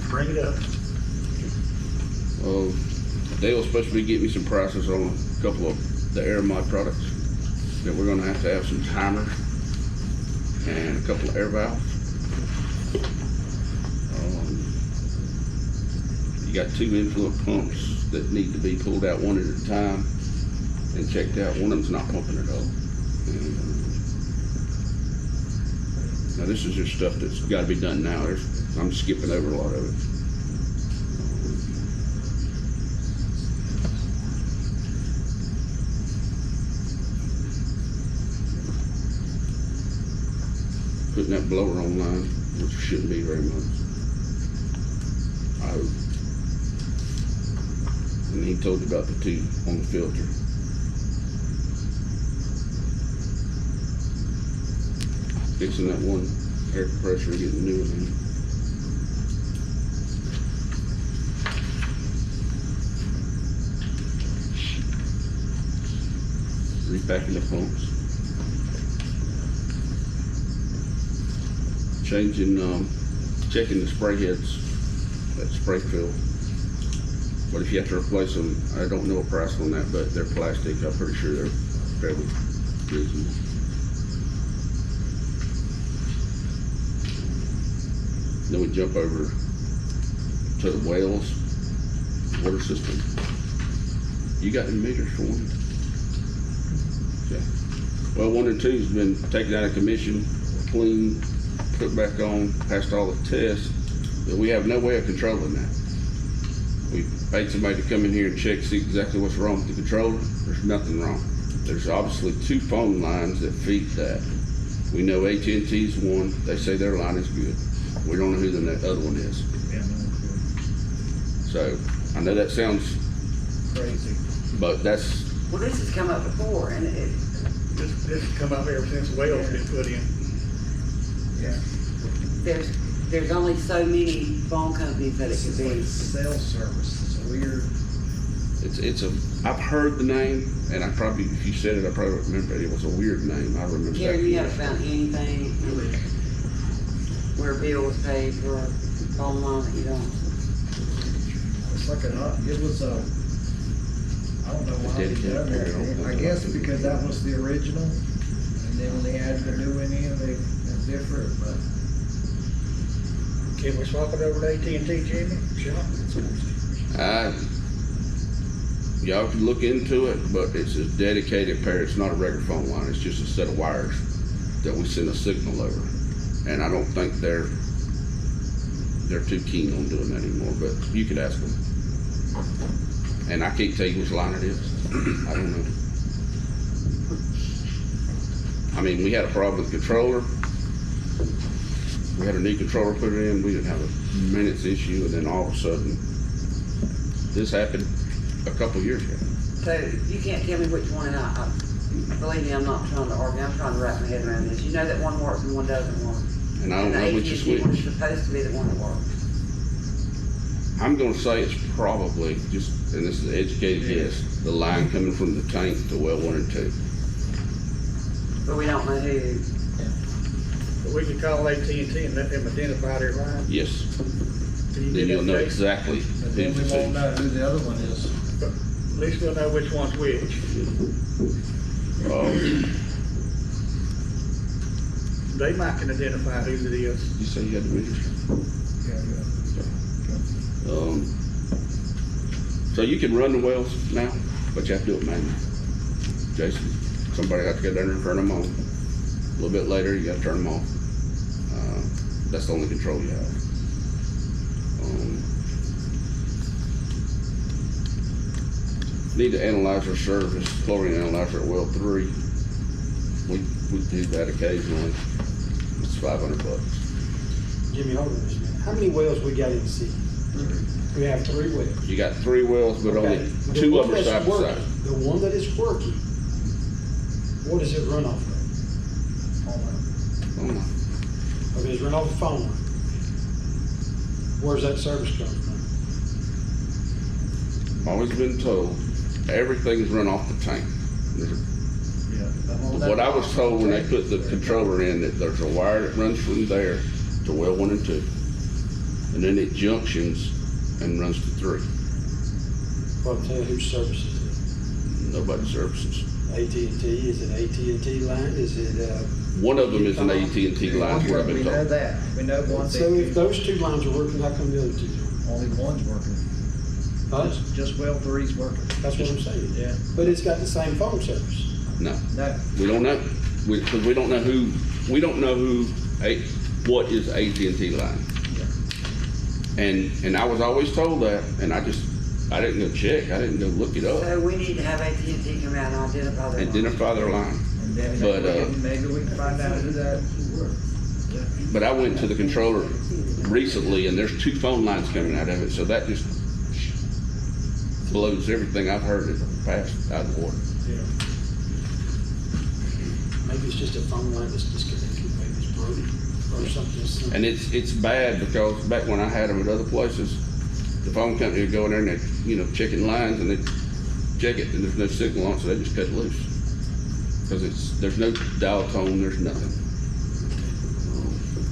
Bring it up. Dale's supposed to be getting me some prices on a couple of the air mod products that we're gonna have some timers and a couple of air valves. You got 2 influent pumps that need to be pulled out one at a time. and checked out. One of them's not pumping at all. And, now this is just stuff that's gotta be done now. I'm skipping over a lot of it. Putting that blower online, which shouldn't be very much. And he told you about the two on the filter. Fixing that one air compressor, getting a new one in. Repacking the pumps. Changing, checking the spray heads, that spray fill. But if you have to replace them, I don't know a price on that, but they're plastic. I'm pretty sure they're fairly reasonable. Then we jump over to the wells, water system. You got any meters for one? Okay. Well, 1 and 2's been taken out of commission, cleaned, put back on, passed all the tests, but we have no way of controlling that. We paid somebody to come in here and check, see exactly what's wrong with the controller. There's nothing wrong. There's obviously 2 phone lines that feed that. We know AT&T's one, they say their line is good. We don't know who the other one is. So, I know that sounds Crazy. but that's, Well, this has come up before, and This has come up ever since wells been put in. Yeah. there's only so many phone companies that it It's could like be. cell service. It's a weird. I've heard the name, and I probably, if you said it, I probably remember it. It was a weird name. I remember that. Karen, you haven't found anything where a bill was paid for a phone line that you don't? It's like it was a, I don't know why they done that. I guess because that was the original, and then when they added the new one in, it's different, but. Can we swap it over to AT&T, Jimmy? Sure. Y'all can look into it, but it's a dedicated pair. It's not a regular phone line. It's just a set of wires that we send a signal over. And I don't think they're too keen on doing that anymore, but you could ask them. And I can't tell you which line it is. I don't know. I mean, we had a problem with the controller. We had a new controller put in. We didn't have a minutes issue, and then all of a sudden, this happened a couple years ago. So you can't tell me which one, and I believe me, I'm not trying to argue, I'm trying to wrap my head around this. You know that one works and one doesn't work. And I don't know which is the AT&T which. one's supposed to be the one that works. I'm gonna say it's probably just, and this is an educated guess, the line coming from the tank to well 1 and 2. But we don't know who. But we could call AT&T and let them identify their line. Yes. Can you Then do you'll that, know Jay? exactly But then we who's won't who. know who the other one is. But at least we'll know which one's which. They might can identify who it is. You say you had the meters? So you can run the wells now, but you have to do it manually. Jason, somebody has to get down there and turn them on. A little bit later, you gotta turn them off. That's the only control you have. Need to analyze our service, chlorine analyzer at well 3. We do that occasionally. It's $500. Jimmy, hold on just a minute. How many wells we got in the city? We have 3 wells. You got 3 wells, but only Okay. The 2 one of them are that's side by working- side. The one that is working, what does it run off of? Oh, no. Okay, it's run off the phone line. Where's that service coming from? Always been told, everything's run off the tank. What I was told when they put the controller in, that there's a wire that runs from there to well 1 and 2. And then it junctions and runs to 3. Well, I'm saying, who services Nobody services. it? AT&T, is it AT&T line, is it, One of them is an AT&T line, what I've We been know told. that. We know one so if thing. those 2 lines are working, how come the other 2 don't? Only one's working. Huh? Just well for each worker. That's what I'm saying. Yeah. But it's got the same phone service. No, No. we don't know. Because we don't know who, what is AT&T line. And I was always told that, and I didn't go check, I didn't go look it up, So we need to have AT&T come out and identify their. identify their line. And then But, maybe we can find out who that. But I went to the controller recently, and there's 2 phone lines coming out of it, so that just blows everything I've heard in the past out of the water. Yeah. Maybe it's just a phone line that's disconnected, maybe it's broken or something. And it's bad because back when I had them at other places, the phone company would go in there and they, checking lines, and they check it, and there's no signal on it, so they just cut it loose. Because there's no dial tone, there's nothing.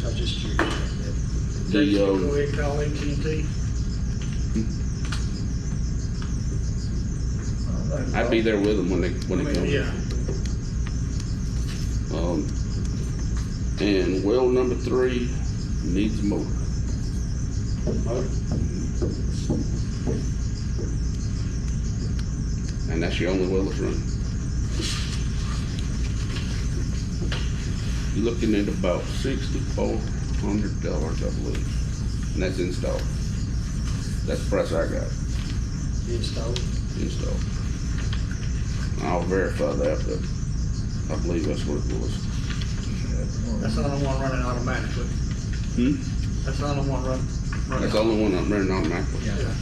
I was just curious about that. Jason, go ahead and call AT&T. I'd be there with them when they come. Yeah. And well number 3 needs a motor. And that's your only well that's running. You're looking at about $6,400, I believe, and that's installed. That's the price I got. Installed. I'll verify that, but I believe that's what it was. That's the only one running automatically. That's the only one running. That's the only one I'm running automatically. Yeah.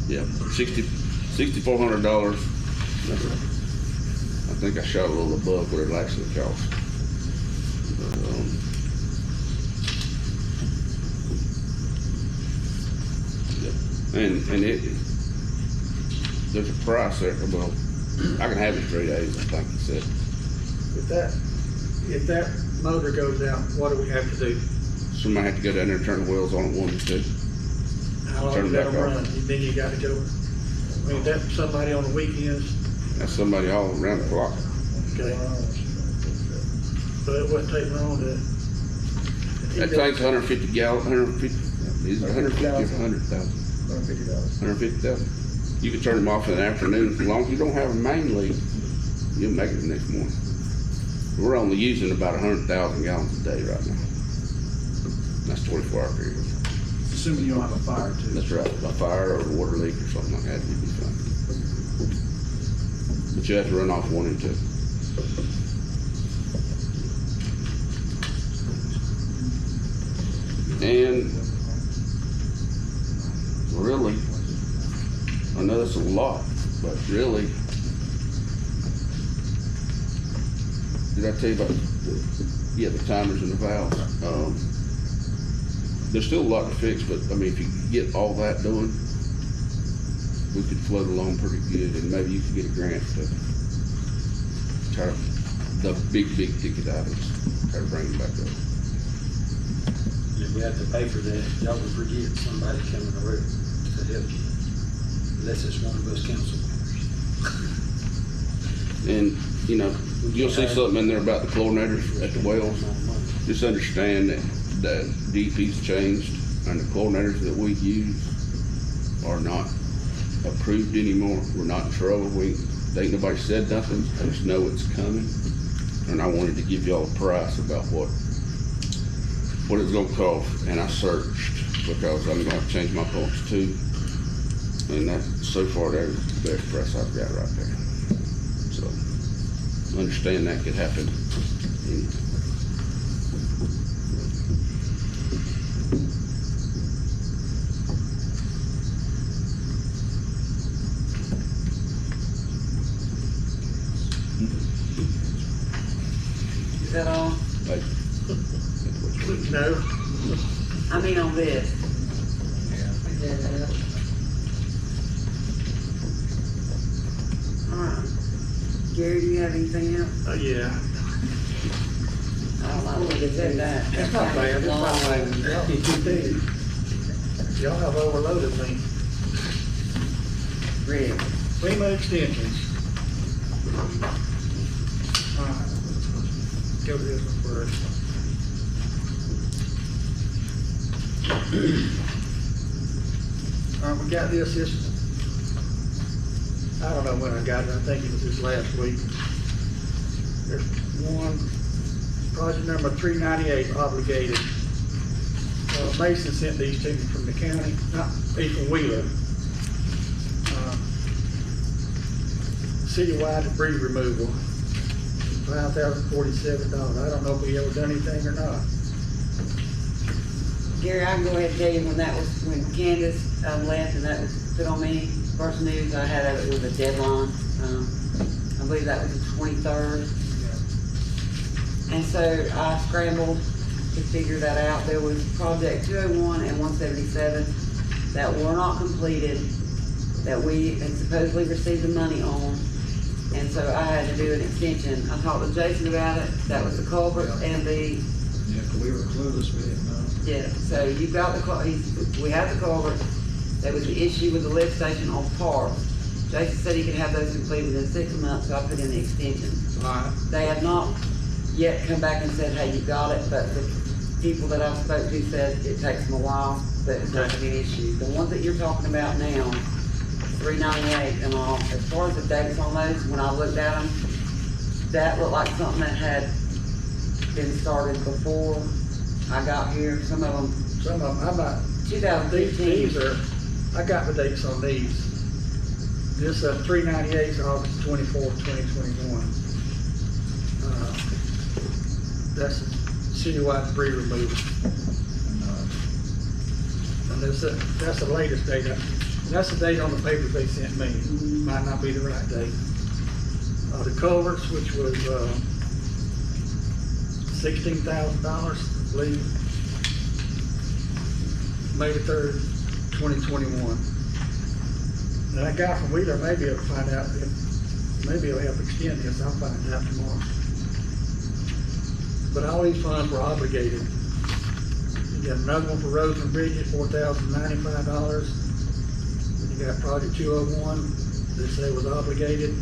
Yeah, $6,400. I think I shot a little above what it actually cost. But, yeah. And there's a price there. Well, I can have it in 3 days, I think he said. If that motor goes out, what do we have to do? Somebody had to go down there and turn the wheels on at 1 and 2. How long Turn you it gotta back on. run? Then you gotta go. I mean, that's somebody on the weekends, That's somebody all around the clock. okay? But it wouldn't take long to. That tank's 150 gallon, 150, is it 150 or 100,000? $150. 150,000. You can turn them off in the afternoon, as long as you don't have a main leak, you'll make it the next morning. We're only using about 100,000 gallons a day right now. That's 24-hour period. Assuming you don't have a fire too. That's right, a fire or a water leak or something like that, you'd be fine. But you have to run off 1 and 2. And really, I know that's a lot, but really, did I tell you about, the timers and the valves? There's still a lot to fix, but I mean, if you get all that done, we could float along pretty good, and maybe you could get a grant to try to, the big ticket items, try to bring them back up. If we have to pay for that, y'all would forget somebody coming around to help you. Unless it's one of us council members. And, you'll see something in there about the chlorinators at the wells. Just understand that DEP's changed, and the chlorinators that we use are not approved anymore. We're not in trouble. They ain't nobody said nothing. I just know it's coming. And I wanted to give y'all a price about what it's gonna cost. And I searched, because I'm gonna have to change my pumps too. And that, so far, that is the best price I've got right there. So, understand that could happen anytime. Is that all? Like, No, I mean on this. All right. Gary, do you have anything else? yeah. I don't know if you said that. That's not bad, that's not bad. Y'all have overloaded me. Really? FEMA extensions. All right. go to this one first. All right, we got this, I don't know when I got it, I think it was this last week. There's one, project number 398 obligated. Mason sent these to me from the county, not Ethan Wheeler. Citywide debris removal, $5,047. I don't know if we ever done anything or not. Gary, I can go ahead and tell you when that was, when Candace left and that was put on me, first news I had of it was a deadline. I believe that was the 23rd. And so I scrambled to figure that out. There was project 201 and 177 that were not completed, that we had supposedly received the money on. And so I had to do an extension. I talked to Jason about it. That was the culvert and the. Yeah, 'cause we were clueless, we didn't know. Yeah, so you've got the, we have the culvert. There was the issue with the lift station on Park. Jason said he could have those completed in 6 months, so I put in the extension. They have not yet come back and said, hey, you got it, but the people that I spoke to said it takes them a while, but it's not gonna be an issue. The ones that you're talking about now, 398 and all, as far as the dates on those, when I looked at them, that looked like something that had been started before I got here. Some of them, I'm not, 2015. these are, I got the dates on these. This 398 is August 24th, 2021. That's citywide debris removal. And that's the latest date. That's the date on the papers they sent me. Might not be the right date. The culverts, which was $16,000, I believe. May the 3rd, 2021. And that guy from Wheeler maybe will find out, maybe he'll help extend this. I'll find out tomorrow. But all these funds were obligated. You got another one for roads and bridges, $4,095. Then you got project 201, they say was obligated,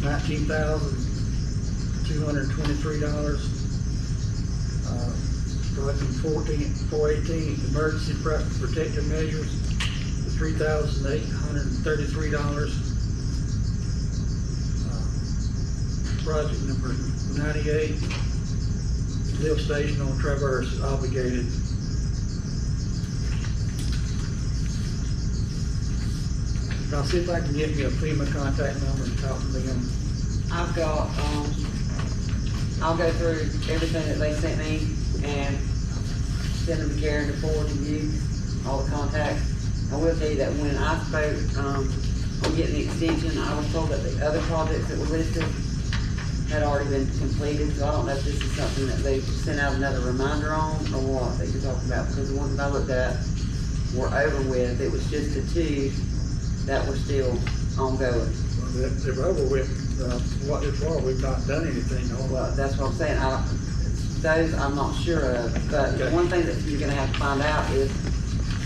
$19,223. Project 418, emergency protective measures, $3,833. Project number 98, lift station on Traverse, obligated. I'll see if I can get me a FEMA contact number and talk to them. I've got, I'll go through everything that they sent me and send them to Karen to forward to you, all the contacts. I will tell you that when I spoke, on getting the extension, I was told that the other projects that were listed had already been completed, so I don't know if this is something that they sent out another reminder on or what that you're talking about, because the ones that I looked at were over with. It was just the 2 that were still ongoing. They're over with, what it's for, we've not done anything on. Well, that's what I'm saying. Those I'm not sure of, but Okay. one thing that you're gonna have to find out is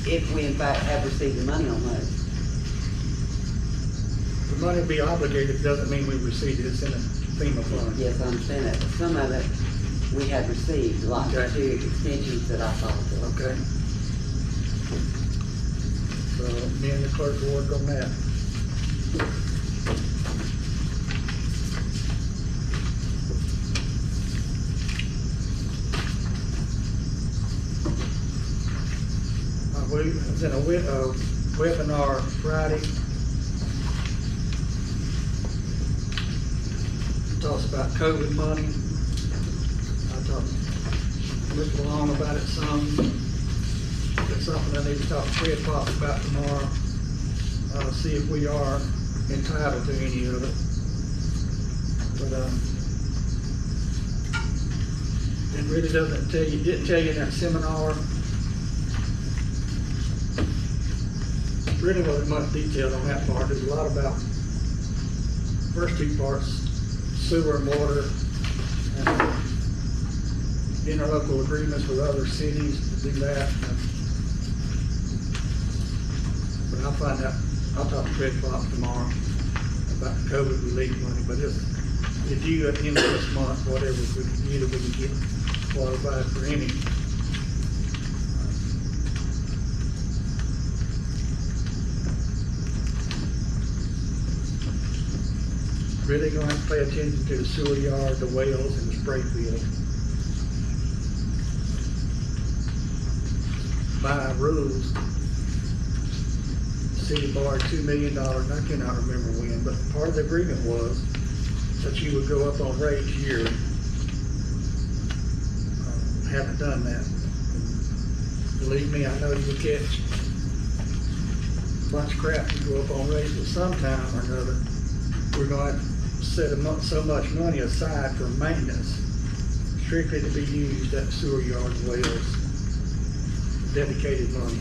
if we in fact have received the money on those. The money be obligated doesn't mean we received it, it's in a FEMA fund. Yes, I understand that, but some of it we had received, like the Okay. 2 extensions that I talked to. Okay. So me and the clerk will work on that. We was in a webinar Friday. Talks about COVID money. I talked to Mr. Long about it some. It's something I need to talk to Fred Fox about tomorrow. See if we are entitled to any of it. But it really doesn't tell you, didn't tell you in that seminar. Really wasn't much detail on that part. There's a lot about first 2 parts, sewer and water, and interlocal agreements with other cities to do that. But I'll find out, I'll talk to Fred Fox tomorrow about the COVID relief money, but if you at the end of this month, whatever we can get, we can get qualified for any. Really going to pay attention to the sewer yard, the wells, and the spray field. By rules, the city borrowed $2 million, I cannot remember when, but part of the agreement was that you would go up on rates yearly. Haven't done that. Believe me, I know you will catch a bunch of crap to go up on rates, but sometime or another, we're going to set so much money aside for maintenance, strictly to be used at sewer yard and wells, dedicated money.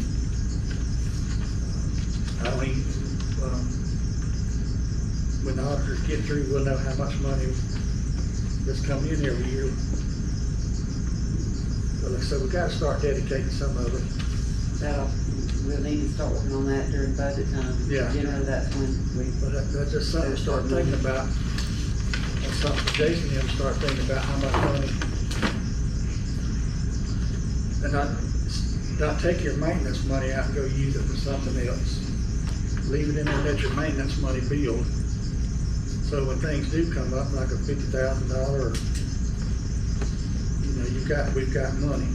I mean, when the auditors get through, we'll know how much money that's coming in every year. But like I said, we gotta start dedicating some of it. We'll need to start working on that during budget time. Yeah. Generally, that's when we. But that's just something to start thinking about. That's something for Jason and him to start thinking about how much money. And not take your maintenance money out and go use it for something else. Leave it in there and let your maintenance money build. So when things do come up, like a $50,000, or, you know, we've got money.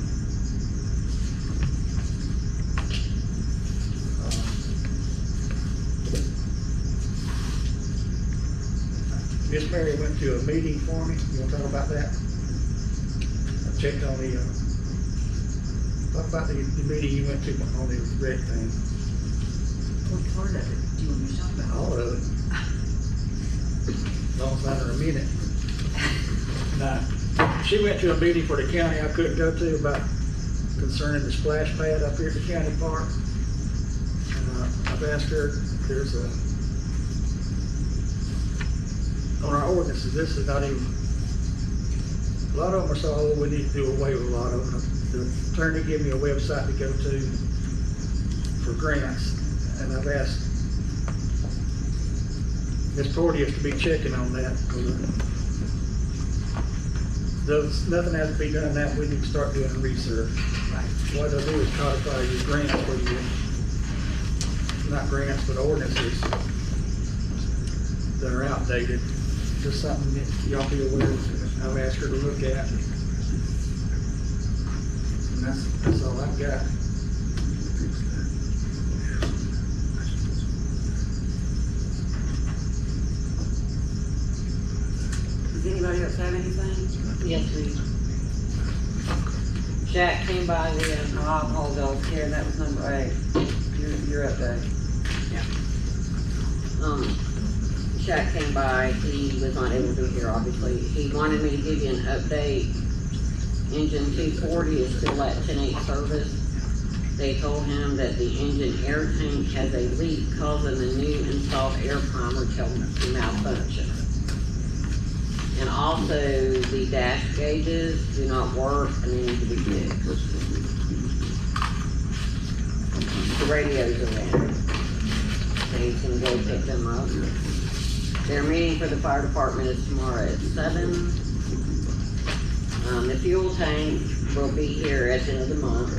Miss Mary went to a meeting for me. You wanna talk about that? I checked on the, talk about the meeting you went to on the rec thing. What part of it do you want me to talk about? All of it. As long as under a minute. Now, she went to a meeting for the county I couldn't go to about concerning the splash pad up here at the county park. And I've asked her, there's on our ordinances, this is not even, a lot of them are so old, we need to do away with a lot of them. The attorney gave me a website to go to for grants, and I've asked Ms. Porteous to be checking on that, because nothing has to be done that, we need to start doing research. What they'll do is codify your grants for you, not grants, but ordinances that are outdated. Just something that y'all be aware of. I've asked her to look at. And that's all I've got. Does anybody else have anything? Yes, ma'am. Jack came by the, Oh, I apologize, Karen, that was number 8. You're up there. Jack came by, he was not able to be here, obviously. He wanted me to give you an update. Engine 240 is still at 10-8 service. They told him that the engine air tank has a leak causing the new installed air primer to malfunction. And also, the dash gauges do not work and they need to be fixed. The radios are in. So you can go pick them up. Their meeting for the fire department is tomorrow at 7. The fuel tank will be here at the end of the month.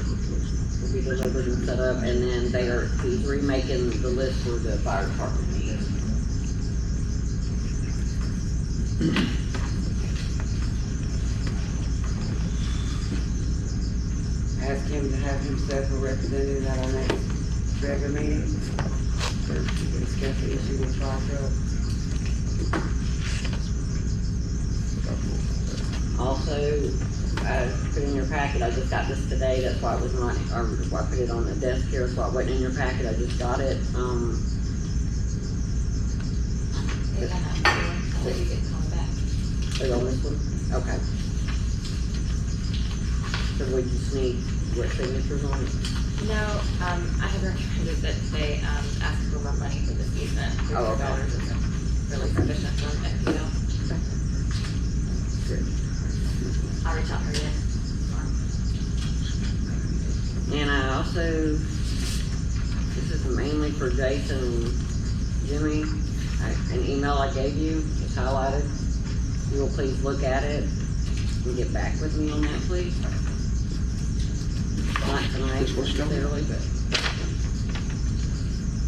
Will be delivered and set up, and then he's remaking the list for the fire department meeting. Ask him to have himself a representative at our next regular meeting. To discuss the issue with fire truck. Also, I put in your packet, I just got this today, that's why it was not, or why I put it on the desk here, that's why it wasn't in your packet, I just got it. They're gonna, I'll let you get called back. Is on this one? Okay. So we just need, what signatures on it? No, I had recommended that they, ask for more money for this easement. Oh, okay. $300 isn't really sufficient for an FPL. Good. I'll reach out for you. And I also, this is mainly for Jason and Jimmy, an email I gave you, it's highlighted. you will please look at it and get back with me on that, please. Not tonight necessarily, but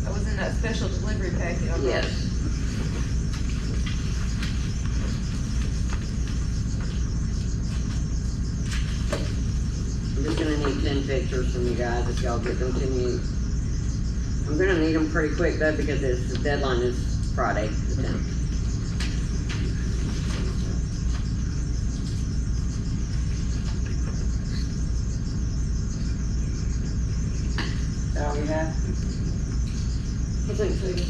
That was in that special delivery packet. I brought. yes. I'm just gonna need 10 pictures from you guys if y'all get them to me. I'm gonna need them pretty quick though, because the deadline is Friday, the 10th. That all you have? I think so, yes,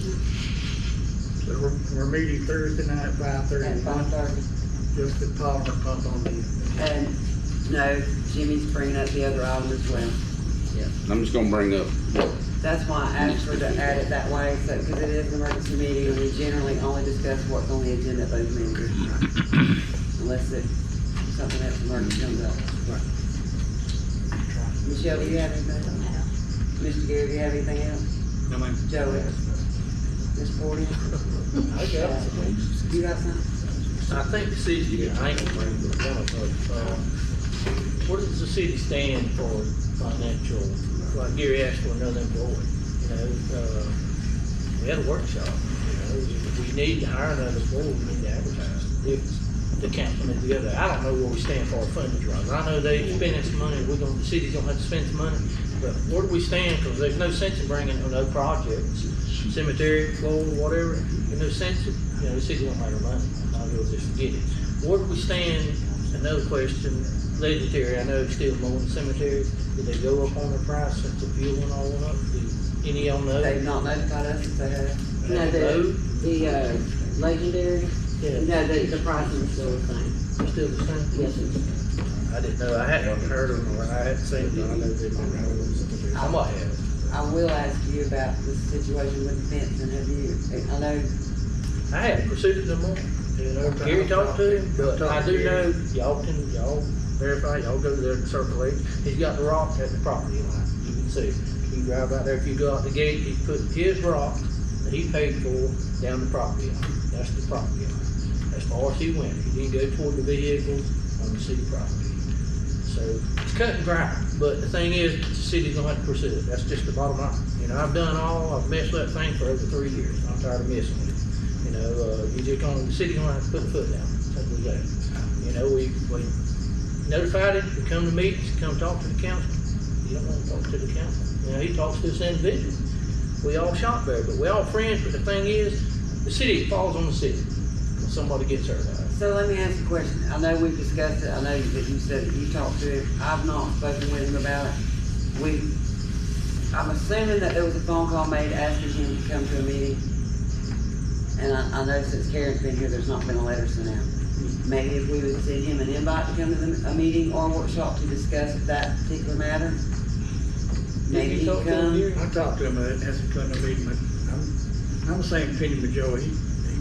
So we're meeting Thursday night at 5:30. At 5:30. Just the polymer pump on the. And, no, Jimmy's bringing up the other item as well. I'm just gonna bring up what That's why I asked her to add it that way, so, because it is an emergency meeting, and we generally only discuss what's on the agenda at those meetings. Unless something else emergency comes up. Michelle, do you have anything? Mr. Gary, do you have anything else? No, ma'am. Joey? Ms. Porter? I got some. You got something? I think the city, I ain't gonna bring it up, where does the city stand for financial, like Gary asked for another employee, you know, we had a workshop, you know, if we need to hire another employee, we need to advertise. If the councilman together, I don't know where we stand for funding drive, I know they spending some money, the city's gonna have to spend some money, but where do we stand, cause there's no sense in bringing no projects, cemetery, floor, whatever, there's no sense of, you know, the city won't make our money, I will just forget it. Where do we stand, another question, legendary, I know it's still mowing the cemetery, did they go up on the price since the fuel and all went up? Did any of y'all know? They've not notified us if they have. No, the legendary, Yeah, no, the price is still the same. still the same? Yes, sir. I didn't know, I hadn't heard of them, or I hadn't seen them, I know they've been mowing the cemetery, somebody has. I will ask you about the situation with the fence, and have you, I know, I hadn't pursued it no more, you know, Gary talked to him, but I do know, y'all verify, y'all go there and circle it. He's got the rock at the property line, you can see. You drive out there, if you go out the gate, he put his rock that he paid for down the property line. That's the property line. As far as he went, he didn't go toward the vehicles on the city property. So it's cut and dry, but the thing is, the city's gonna have to pursue it. That's just the bottom line. You know, I've messed with that thing for over 3 years. I'm tired of messing with it. You know, the city's gonna have to put a foot down, simple as that. You know, we notified him to come to meetings, come talk to the council. He don't wanna talk to the council. You know, he talks to us individually. We all shop there, but we all friends, but the thing is, the city falls on the city when somebody gets hurt out. so let me ask you a question. I know we've discussed it, I know that you said that you talked to him, I've not spoken with him about it. I'm assuming that there was a phone call made asking him to come to a meeting. And I know since Karen's been here, there's not been a letter sent out. Maybe if we would send him an invite to come to a meeting or workshop to discuss that particular matter, maybe he'd come. I talked to him, and asked him to come to a meeting, but I'm the same opinion with Joey. He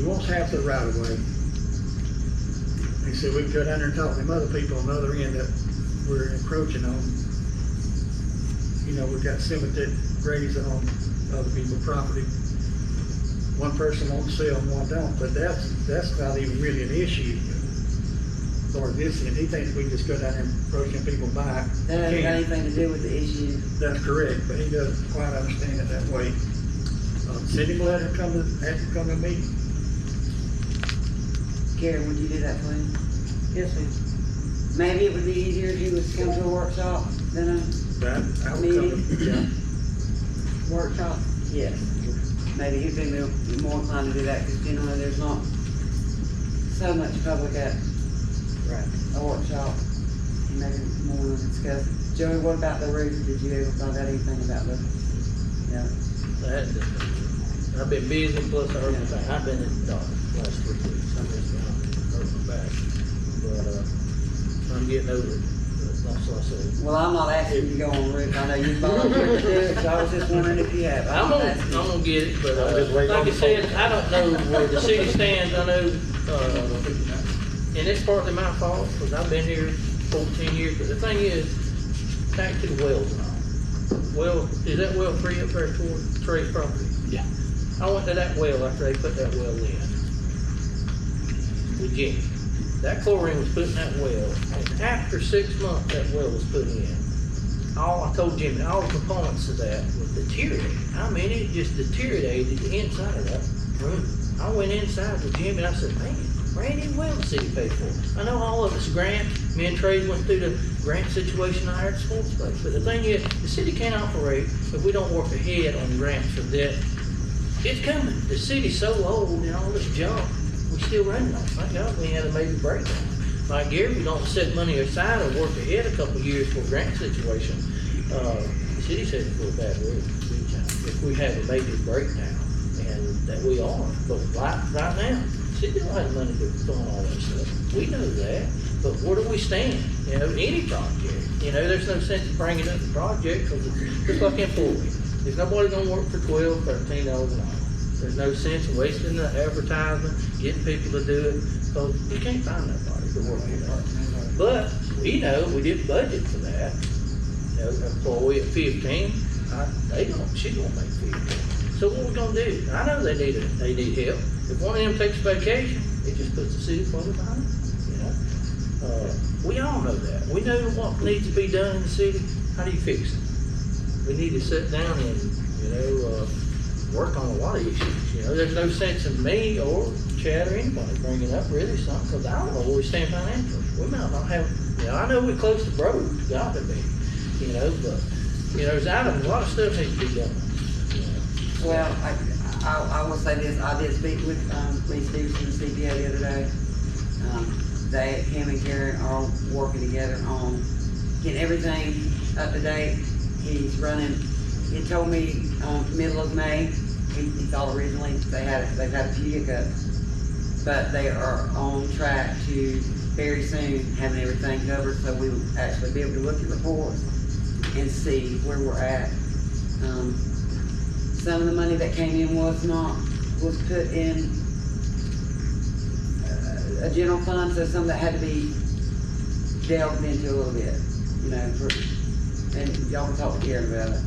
wants half the right of way. He said we can go down there and talk to them other people on the other end that we're encroaching on. You know, we've got cemetery graves on other people's property. One person won't sell and one don't, but that's not even really an issue. Or this, and he thinks we can just go down there and approach them people by. That hasn't got anything to do with the issue. That's correct, but he doesn't quite understand it that way. Send him a letter, have him come to a meeting. Karen, would you do that for him? Yes, ma'am. Maybe it would be easier if he was to come to a workshop than a I would meeting. Workshop? Yes. Maybe he'd be more inclined to do that, because generally there's not so much public at a workshop. Maybe more to discuss. Joey, what about the roof? Did you ever find out anything about the, I've been busy, plus I hurt my back. I've been in the dark last 3 weeks. I've been hurt my back. But, I'm getting over it. But that's what I said. Well, I'm not asking you to go on the roof. I know you volunteered to do it, so I was just wondering if you have. I'm gonna get it, but, like I said, I don't know where the city stands. I know, and it's partly my fault, because I've been here 14 years, but the thing is, back to the wells and all. Well, is that well free up there toward Trey's property? Yeah. I went to that well after they put that well in. with Jimmy. That chlorine was put in that well, and after 6 months, that well was put in. I told Jimmy, all the components of that was deteriorated. I mean, it just deteriorated the inside of that room. I went inside with Jimmy and I said, man, brand new well the city paid for. I know all of it's grant. Me and Trey went through the grant situation I hired sports place. But the thing is, the city can't operate if we don't work ahead on grants for debt. It's coming. The city's so old and all this junk, we still running on it. Thank God we had a major breakdown. Like Gary, we don't set money aside or work ahead a couple of years for a grant situation. The city's headed for a bad way if we have a major breakdown, and that we are. But right now, the city don't have money to fund all that stuff. We know that. But where do we stand? You know, any project. You know, there's no sense in bringing up the project because it's just like employee. There's nobody gonna work for $12, $13 an hour. There's no sense in wasting the advertisement, getting people to do it, because you can't find nobody to work for that. But, you know, we did budget for that. You know, employee at 15, she's gonna make 15. So what we gonna do? I know they need help. If one of them takes vacation, it just puts the city further behind, you know? We all know that. We know what needs to be done in the city. How do you fix it? We need to sit down and, you know, work on a lot of issues. You know, there's no sense in me or Chad or anybody bringing up really something, because I don't know where we stand financially. We might not have, you know, I know we're close to broke, got to be, you know, but, you know, there's a lot of stuff needs to be done. You know. Well, I will say this, I did speak with, Lee Stevens from the CPA the other day. Him and Karen are working together on getting everything up to date. He's running, he told me, middle of May, he thought originally they've had a few hiccups, but they are on track to very soon having everything covered, so we will actually be able to look at reports and see where we're at. Some of the money that came in was put in a general fund, so some of that had to be delved into a little bit, you know, and y'all can talk to Karen about it.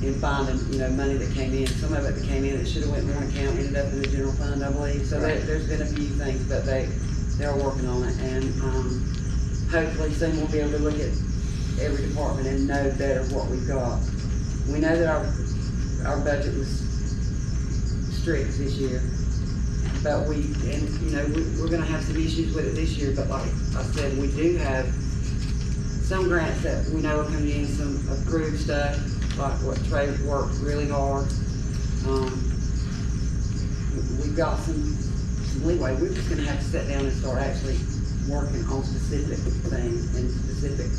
In finding, you know, money that came in, some of it that came in that should have went in one account ended up in the general fund, I believe. So there's been a few things, but they're working on it, and hopefully soon we'll be able to look at every department and know better what we've got. We know that our budget was strict this year, but you know, we're gonna have some issues with it this year, but like I said, we do have some grants that we know are coming in, some approved stuff, like what Trey worked really hard. We've got some leeway. We're just gonna have to sit down and start actually working on specific things and specific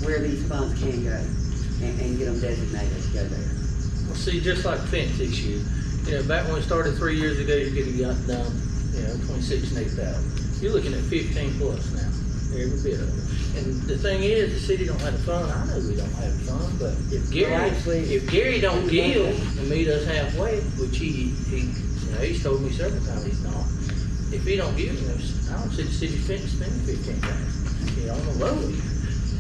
where these funds can go and get them designated to go there. Well, see, just like the fence issue, you know, back when we started 3 years ago, you could have got done, you know, 26 and 8,000. You're looking at 15 plus now, every bit of it. And the thing is, the city don't have the fund. I know we don't have the fund, but if Gary don't give and meet us halfway, which he you know, he's told me several times he's not. If he don't give us, I don't see the city spending 15,000. You know, on the low end,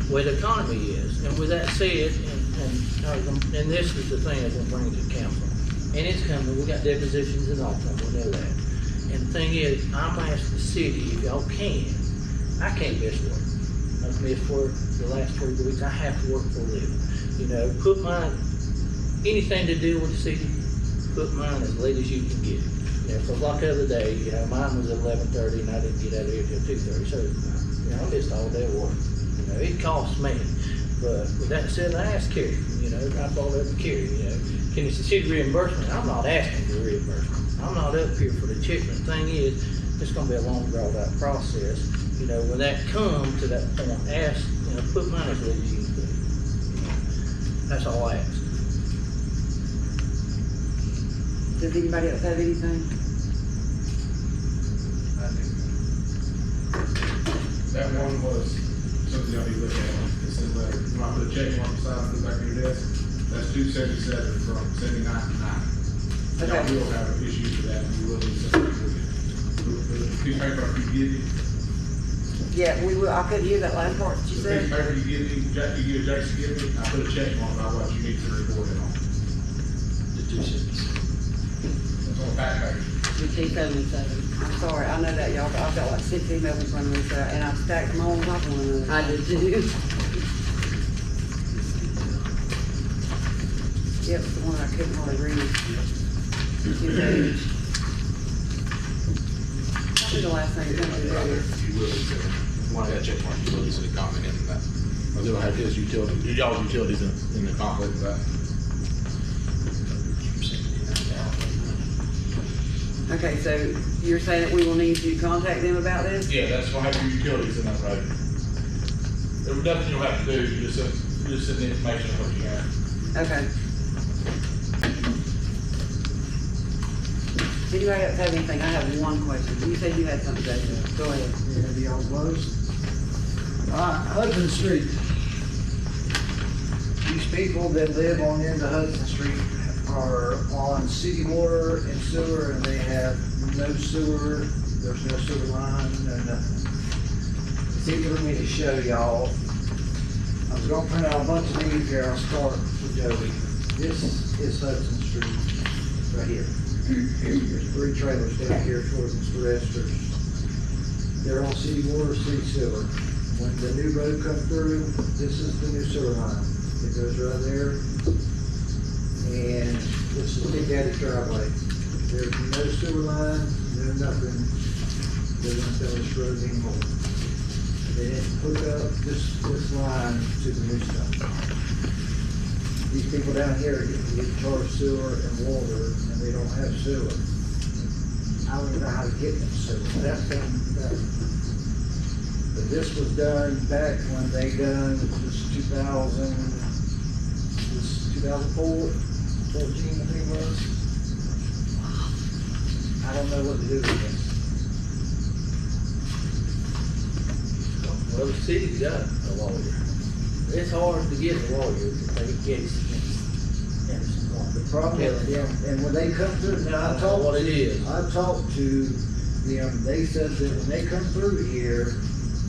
where the economy is. And with that said, and this is the thing I'm gonna bring to the council, and it's coming. We got depositions and all that. We know that. And the thing is, I'm asking the city if y'all can. I can't miss work. I've missed work the last 3 weeks. I have to work for a living. You know, put mine, anything to do with the city, put mine as late as you can get it. You know, cause like the other day, you know, mine was at 11:30 and I didn't get out of here till 2:30. So, you know, I missed all day work. You know, it cost me. But with that said, I asked Kerry, you know, I brought up to Kerry, you know, can the city reimbursement? I'm not asking for reimbursement. I'm not up here for the check. But the thing is, it's gonna be a long drawn out process. You know, when that comes to that point, ask, you know, put mine as late as you can put it. You know, that's all I ask. Does anybody else have anything? That one was something y'all need to look at. It says letter. You want to put a check mark beside it, put it back on your desk. That's 277 from 79 to 90. Okay. Y'all will have an issue with that, and you will need something with it. The piece of paper you give me. Yeah, we will. I couldn't hear that last part that you The said. piece of paper you give me, Jackson give me, I put a check mark about what you need to report it on. The 2 cents. That's on the back page. 277. I'm sorry, I know that, y'all, but I've got like 6 emails in front of me, so, and I've stacked them all on top of one another. I did too. Yep, the one I couldn't hardly read. 2 pages. Probably the last thing, come through there. One of that check mark utilities in the comment in that. Or they don't have his utility, y'all's utilities in the conflict with that. Okay, so you're saying that we will need you to contact them about this? Yeah, that's gonna have your utilities in that road. There's nothing you'll have to do, you just send the information of what you have. Okay. Anybody else have anything? I have one question. You said you had something, Jason. Go ahead. Yeah, the old closed. Hudson Street. These people that live on the end of Hudson Street are on city water and sewer, and they have no sewer, there's no sewer line, no nothing. It's easy for me to show y'all. I was gonna print out a bunch of these here, I'll start with Joey. This is Hudson Street, right here. There's 3 trailers down here towards Mr. Register's. They're on city water, city sewer. When the new road comes through, this is the new sewer line. It goes right there. And this is Big Daddy's driveway. There's no sewer line, no nothing. They're not down this road anymore. They didn't hook up this line to the new stuff. These people down here get charged sewer and water, and they don't have sewer. I don't even know how to get them sewer. That's been done. But this was done back when they done this 2004, 14, I think it was. I don't know what to do with this. Well, the city's got a lawyer. It's hard to get a lawyer to take a case against Anderson Park. The problem is, and when they come through, now I talked What it is. I talked to them, they said that when they come through here,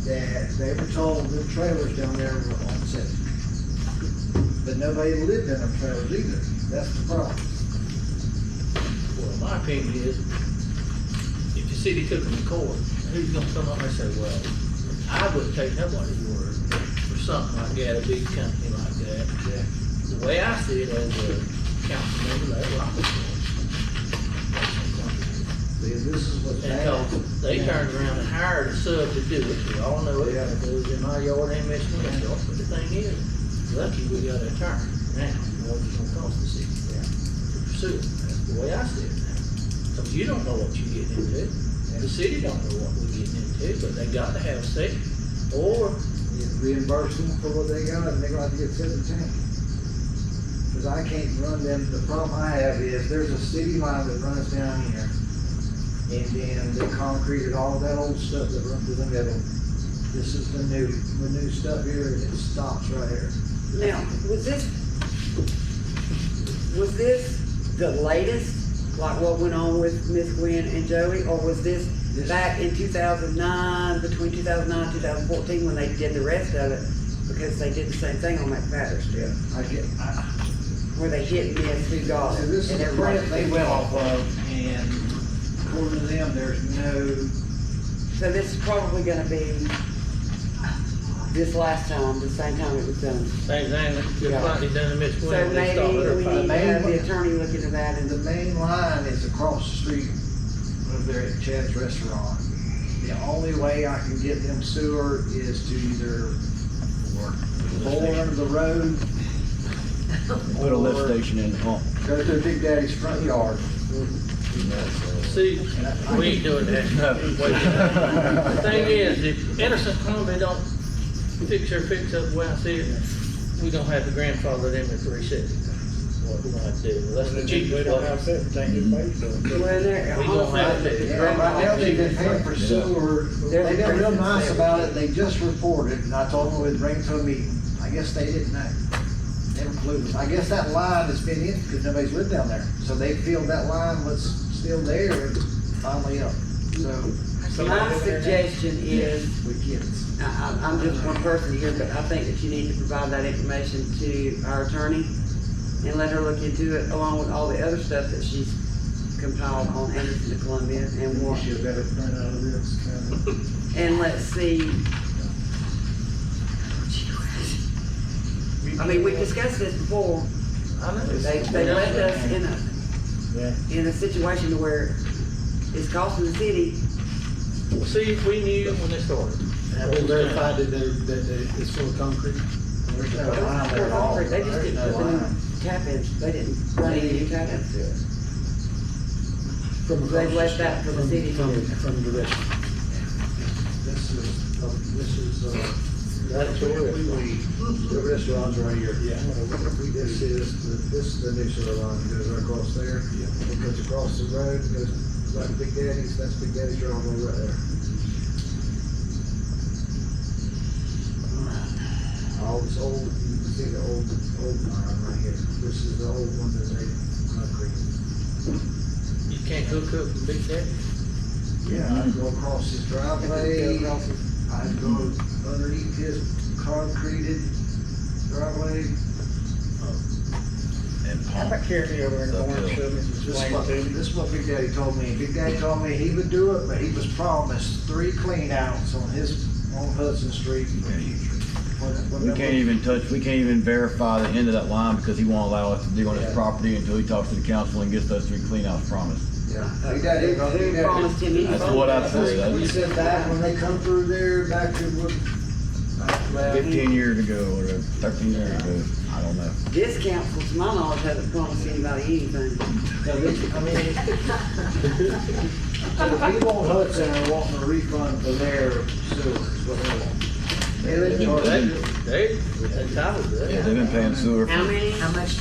that they were told the trailers down there were on septic. But nobody lived in them trailers either. That's the problem. Well, my opinion is, if the city took them to court, who's gonna come up and say, well, I wouldn't take nobody's word for something like that, a big company like that. The way I see it as a council member, that's what I'm for. This is what's And bad. cause they turned around and hired a sub to do it, we all know it, because in my yard ain't messing with us, but the thing is, lucky we got an attorney now, what it's gonna cost the city to pursue it, that's the way I see it now. So you don't know what you're getting into, and the city don't know what we're getting into, but they got to have state, or Reimburse them for what they got, and they're gonna have to get 17. Cause I can't run them, the problem I have is, there's a city line that runs down here, and then they concreted all that old stuff that runs through the middle. This is the new stuff here, and it stops right here. Now, was this the latest, like what went on with Miss Gwen and Joey, or was this back in 2009, between 2009 and 2014, when they did the rest of it? Because they did the same thing on McFadder Street, where they hit and miss who got it. And this is and the everybody grant they went off of, and according to them, there's no, So this is probably gonna be this last time, the same time it was done. same thing, just like they done to Miss So Gwen, they maybe started her we fight. need to have the attorney look into that and the main line is across the street over there at Chad's Restaurant. The only way I can get them sewer is to either bore under the road. Put a lift or station in the home. Go to Big Daddy's front yard. See, we ain't doing that. The thing is, if Innocent Columbia don't fix up the way I see it, we gonna have to grandfather them at 370. What we gonna have to do, that's the cheapest. We don't have 17 to pay for it. Well, there, We gonna have to. Yeah, right now they've been paying for sewer. They've been real nice about it. They just reported, and I told them we'd bring it to a meeting. I guess they didn't know. Never clued. I guess that line has been in because nobody's lived down there. So they feel that line was still there and finally up. So my suggestion is, with kids. I'm just one person here, but I think that you need to provide that information to our attorney and let her look into it along with all the other stuff that she's compiled on Anderson to Columbia and what, Should have got a print out of this. and let's see. I mean, we discussed this before. I know. They left us in a situation to where it's costing the city. Well, see, if we knew when they started. Have we verified that it's full of concrete? There's It no was line there at all. concrete. They just There's didn't no put line. any tap-ins, they didn't run any new tap-ins to it. From They left that for the city to do. From the rest. This is, That's what the restaurant's right here. Yeah. This is the new sewer line, it goes right across there. It goes across the road, it goes like Big Daddy's, that's Big Daddy's driveway right there. All this old, you can see the old line right here. This is the old one that they concrete. You can't hook up from Big Daddy? Yeah, I go across his driveway, I go underneath his concreted driveway. How about carry me over there in the morning, show me some explain to me? This is what Big Daddy told me. Big Daddy told me he would do it, but he was promised 3 clean outs on Hudson Street in the future. We can't even verify the end of that line because he won't allow us to dig on his Yeah. property until he talks to the council and gets those 3 cleanouts promised. Yeah. Big Daddy, Who promised him anything? That's what I said. We said back when they come through there, back to what? 15 years ago or 13 years ago, I don't know. This council, to my knowledge, hasn't promised anybody anything. So this, I mean, so the people on Hudson are wanting a refund for their sewers, what they want. They entitled to Yeah, that. they've been paying sewer How for, many? How much?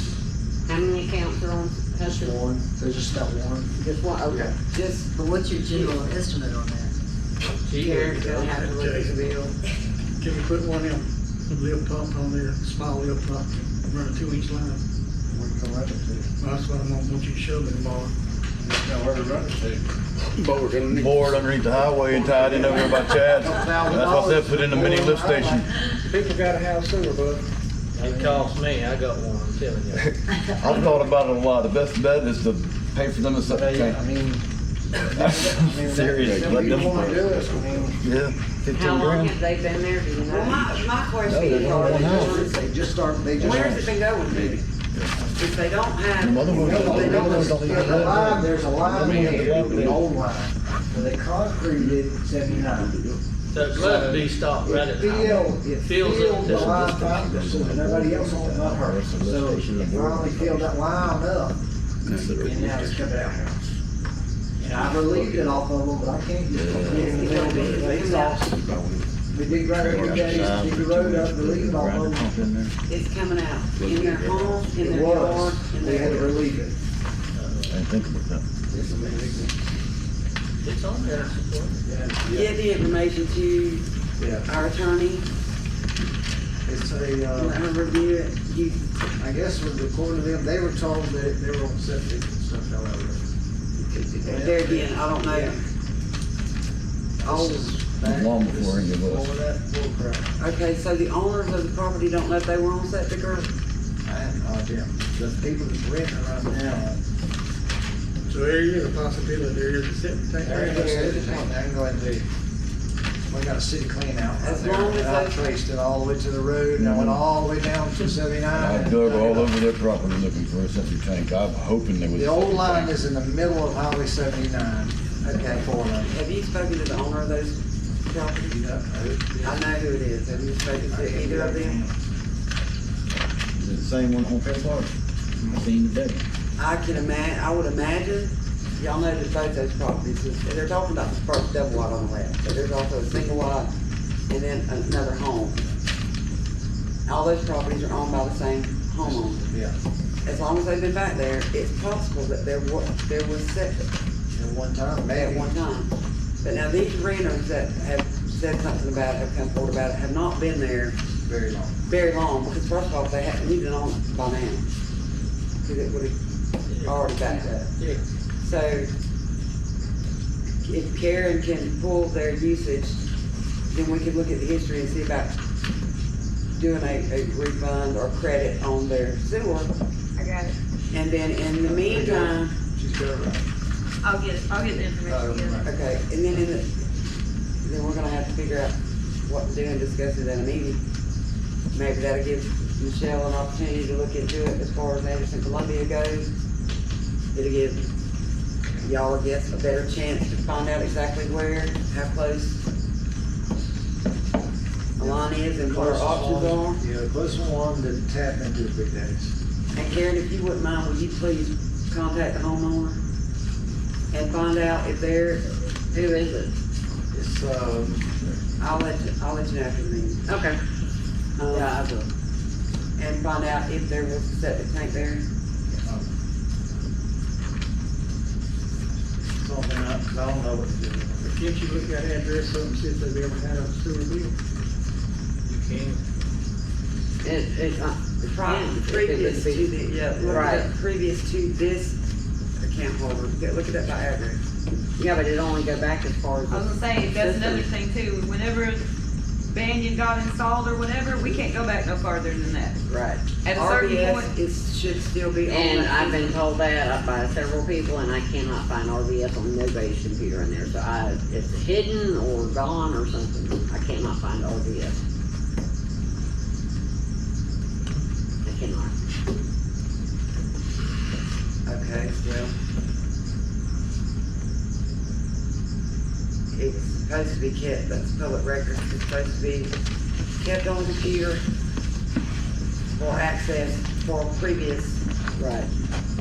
How many accounts are on Just Hudson? one, there's just that one. Just one, okay, just, But what's your general estimate on that? Karen's gonna have to look at the bill. Can we put one of them lift pump on there, small lift pump, run a 2-inch line? Where you gonna run it to? Well, that's what I want you to show me tomorrow. Now, where to run it to? bored underneath the highway and tied in over there by Chad's. That's what they put in the mini lift station. People gotta have sewer, bud. It cost me, I got one, I'm telling you. I've thought about it a lot. The best bet is to pay for them a septic tank. I mean, Serious, if let you them wanna pay. do it, I mean. Yeah, 15 How long grand. have they been there, do you Well, know? my question No, they is, don't know. They just started, they just. where's it been going to? If they don't have. The mother ones if they don't don't have- even There's a line, there's a line here, the old line, where they concreted 79. So it must be stopped right at the It Fills up filled the this- line up, so nobody else on it, not her. So it finally filled that line up, and now it's come out. And I relieved it off of them, but I can't just put it in the middle of the exhaust. We dig right over there, dig the road up, relieve it off of them. It's coming out in their home, in It their yard, was, in they had to their. relieve it. I didn't think about that. It's on there. Get the information to Yeah, our attorney, it's a, let her review it. You, I guess according to them, they were told that they were on septic and stuff down that road. there again, I don't know. Oh, This is back- Long before any of us. All of that bull crap. okay, so the owners of the property don't know if they were on septic or, I have no idea. The people that's renting right now, So there is a possibility, there is a septic tank. there ain't no septic tank, I can go ahead and do. We got a city clean out right As there, long as and I they- traced it all the way to the road, and I went all the way down to 79. I dug all over their property looking for a septic tank. I'm hoping there was. The old line is in the middle of Highway 79. okay. Have you spoken to the owner of those properties? I know who it is. Have you spoken to either of them? Is it the same one on Fair Park? I seen today. I would imagine, y'all know that both those properties, they're talking about the first double wide on the left, but there's also a single wide and then another home. All those properties are owned by the same homeowner. Yeah, As long as they've been back there, it's possible that there was septic at one time, at maybe. one time. But now these renters that have said something about it, have come forward about it, have not been there Very long. very long, because first of all, they had, we've been on it by now. Because it would have already backed up. Yeah. So if Karen can pull their usage, then we can look at the history and see about doing a refund or credit on their sewer. I got it. And then in the meantime, She's got it right. I'll get the information together. Okay, and then we're gonna have to figure out what to do and discuss it at a meeting. Maybe that'll give Michelle an opportunity to look into it as far as Anderson Columbia goes. It'll give y'all, I guess, a better chance to find out exactly where, how close a line is and what our options are. Yeah, the closest one to tap into the Big Daddies. And Karen, if you wouldn't mind, would you please contact the homeowner and find out if they're, who is it? It's, I'll let you know after the meeting. Okay. Yeah, I will. And find out if there was a septic tank there. something, I don't know what to do. But can't you look at that address up and see if they've ever had a sewer bill? You can. It's previous to the, yeah, look at that, previous to this account holder. Look at that by address. Yeah, but it only go back as far as. I was gonna say, that's another thing too, whenever Banyan got installed or whatever, we can't go back no farther than that. Right. At a certain RBS, point, it should still be on And that I've been system. told that by several people, and I cannot find RBS on nobody's computer in there, so it's hidden or gone or something. I cannot find RBS. I cannot. Okay, well. It's supposed to be kept, that's public record, it's supposed to be kept on the computer for access for previous. Right.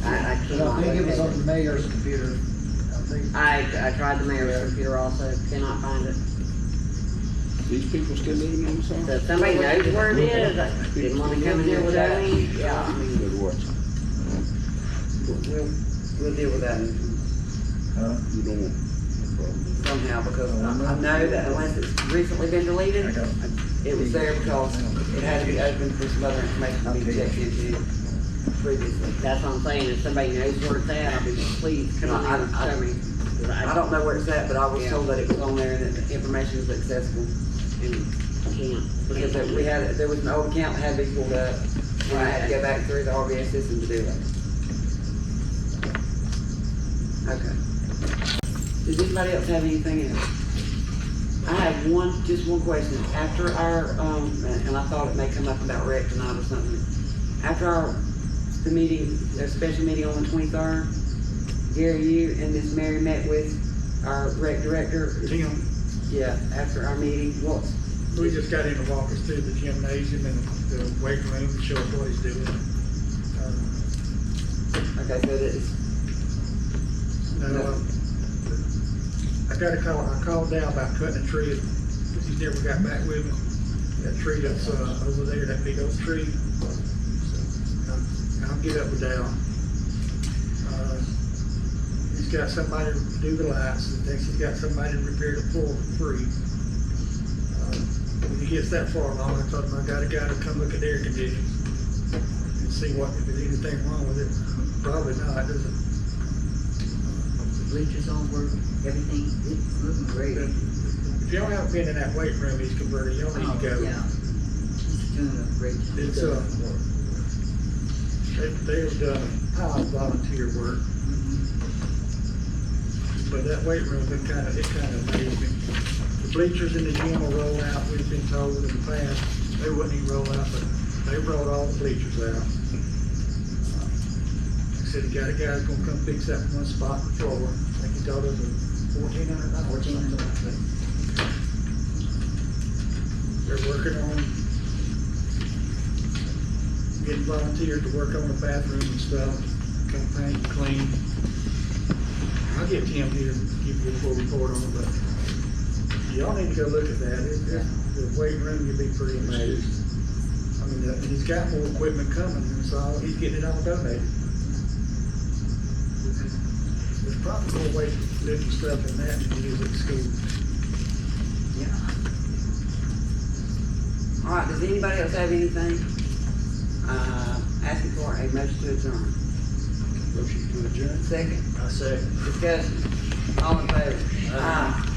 I I cannot. think it was locate on the mayor's computer. I think. I tried the mayor's computer also, cannot find it. These people still living on the side? So if somebody knows where it is, I didn't wanna come in here without me, yeah, I mean. Good watch. We'll deal with that You don't want. somehow, because I know that unless it's recently been deleted, it was there because it had to be open for some other information to be checked into previously. That's what I'm saying, if somebody knows where it's at, I'll be, please come on in and show me. 'Cause I don't know where it's at, but I was Yeah. told that it was on there and that the information was accessible. And can't. Because there was an old account that had to be pulled up, and I had to go back through the RBS system to do it. Okay. Does anybody else have anything else? I have just one question. After our, and I thought it may come up about rec tonight or something. After the meeting, the special meeting on the 23rd, Gary, you and Miss Mary met with our rec director. Tim, Yeah, after our meeting, what? we just got him to walk us through the gymnasium and the weight room and show us what he's doing. Okay, so it's, I got a call, I called Dow about cutting a tree, but he never got back with me. That tree that's, over there, that big old tree. I'll get up with Dow. He's got somebody to do the lights, and thinks he's got somebody to repair the floor for free. When he gets that far along, I told him I got a guy to come look at the air conditioning and see if there's anything wrong with it. Probably not, is it? Bleachers on work, everything, it's looking great. If y'all haven't been in that weight room he's converting, y'all need to go. Yeah. He's doing a great job. It's, they've done a pile of volunteer work. But that weight room, it kind of amazed me. The bleachers in the gym will roll out, we've been told in the past, they wouldn't even roll out, but they rolled all the bleachers out. Like I said, the guy's gonna come fix that one spot in the floor. I think he told us $1,400. They're working on getting volunteers to work on the bathroom and stuff, come paint, clean. I'll get Tim here and give you a full report on it, but y'all need to go look at that. The weight room, you'll be pretty amazed. I mean, and he's got more equipment coming, and so he's getting it all donated. There's probably more weightlifting stuff in that than there is at school. all right, does anybody else have anything? Asking for a motion to adjourn. Motion to adjourn. Second, I second. discussion, all in favor? Aye.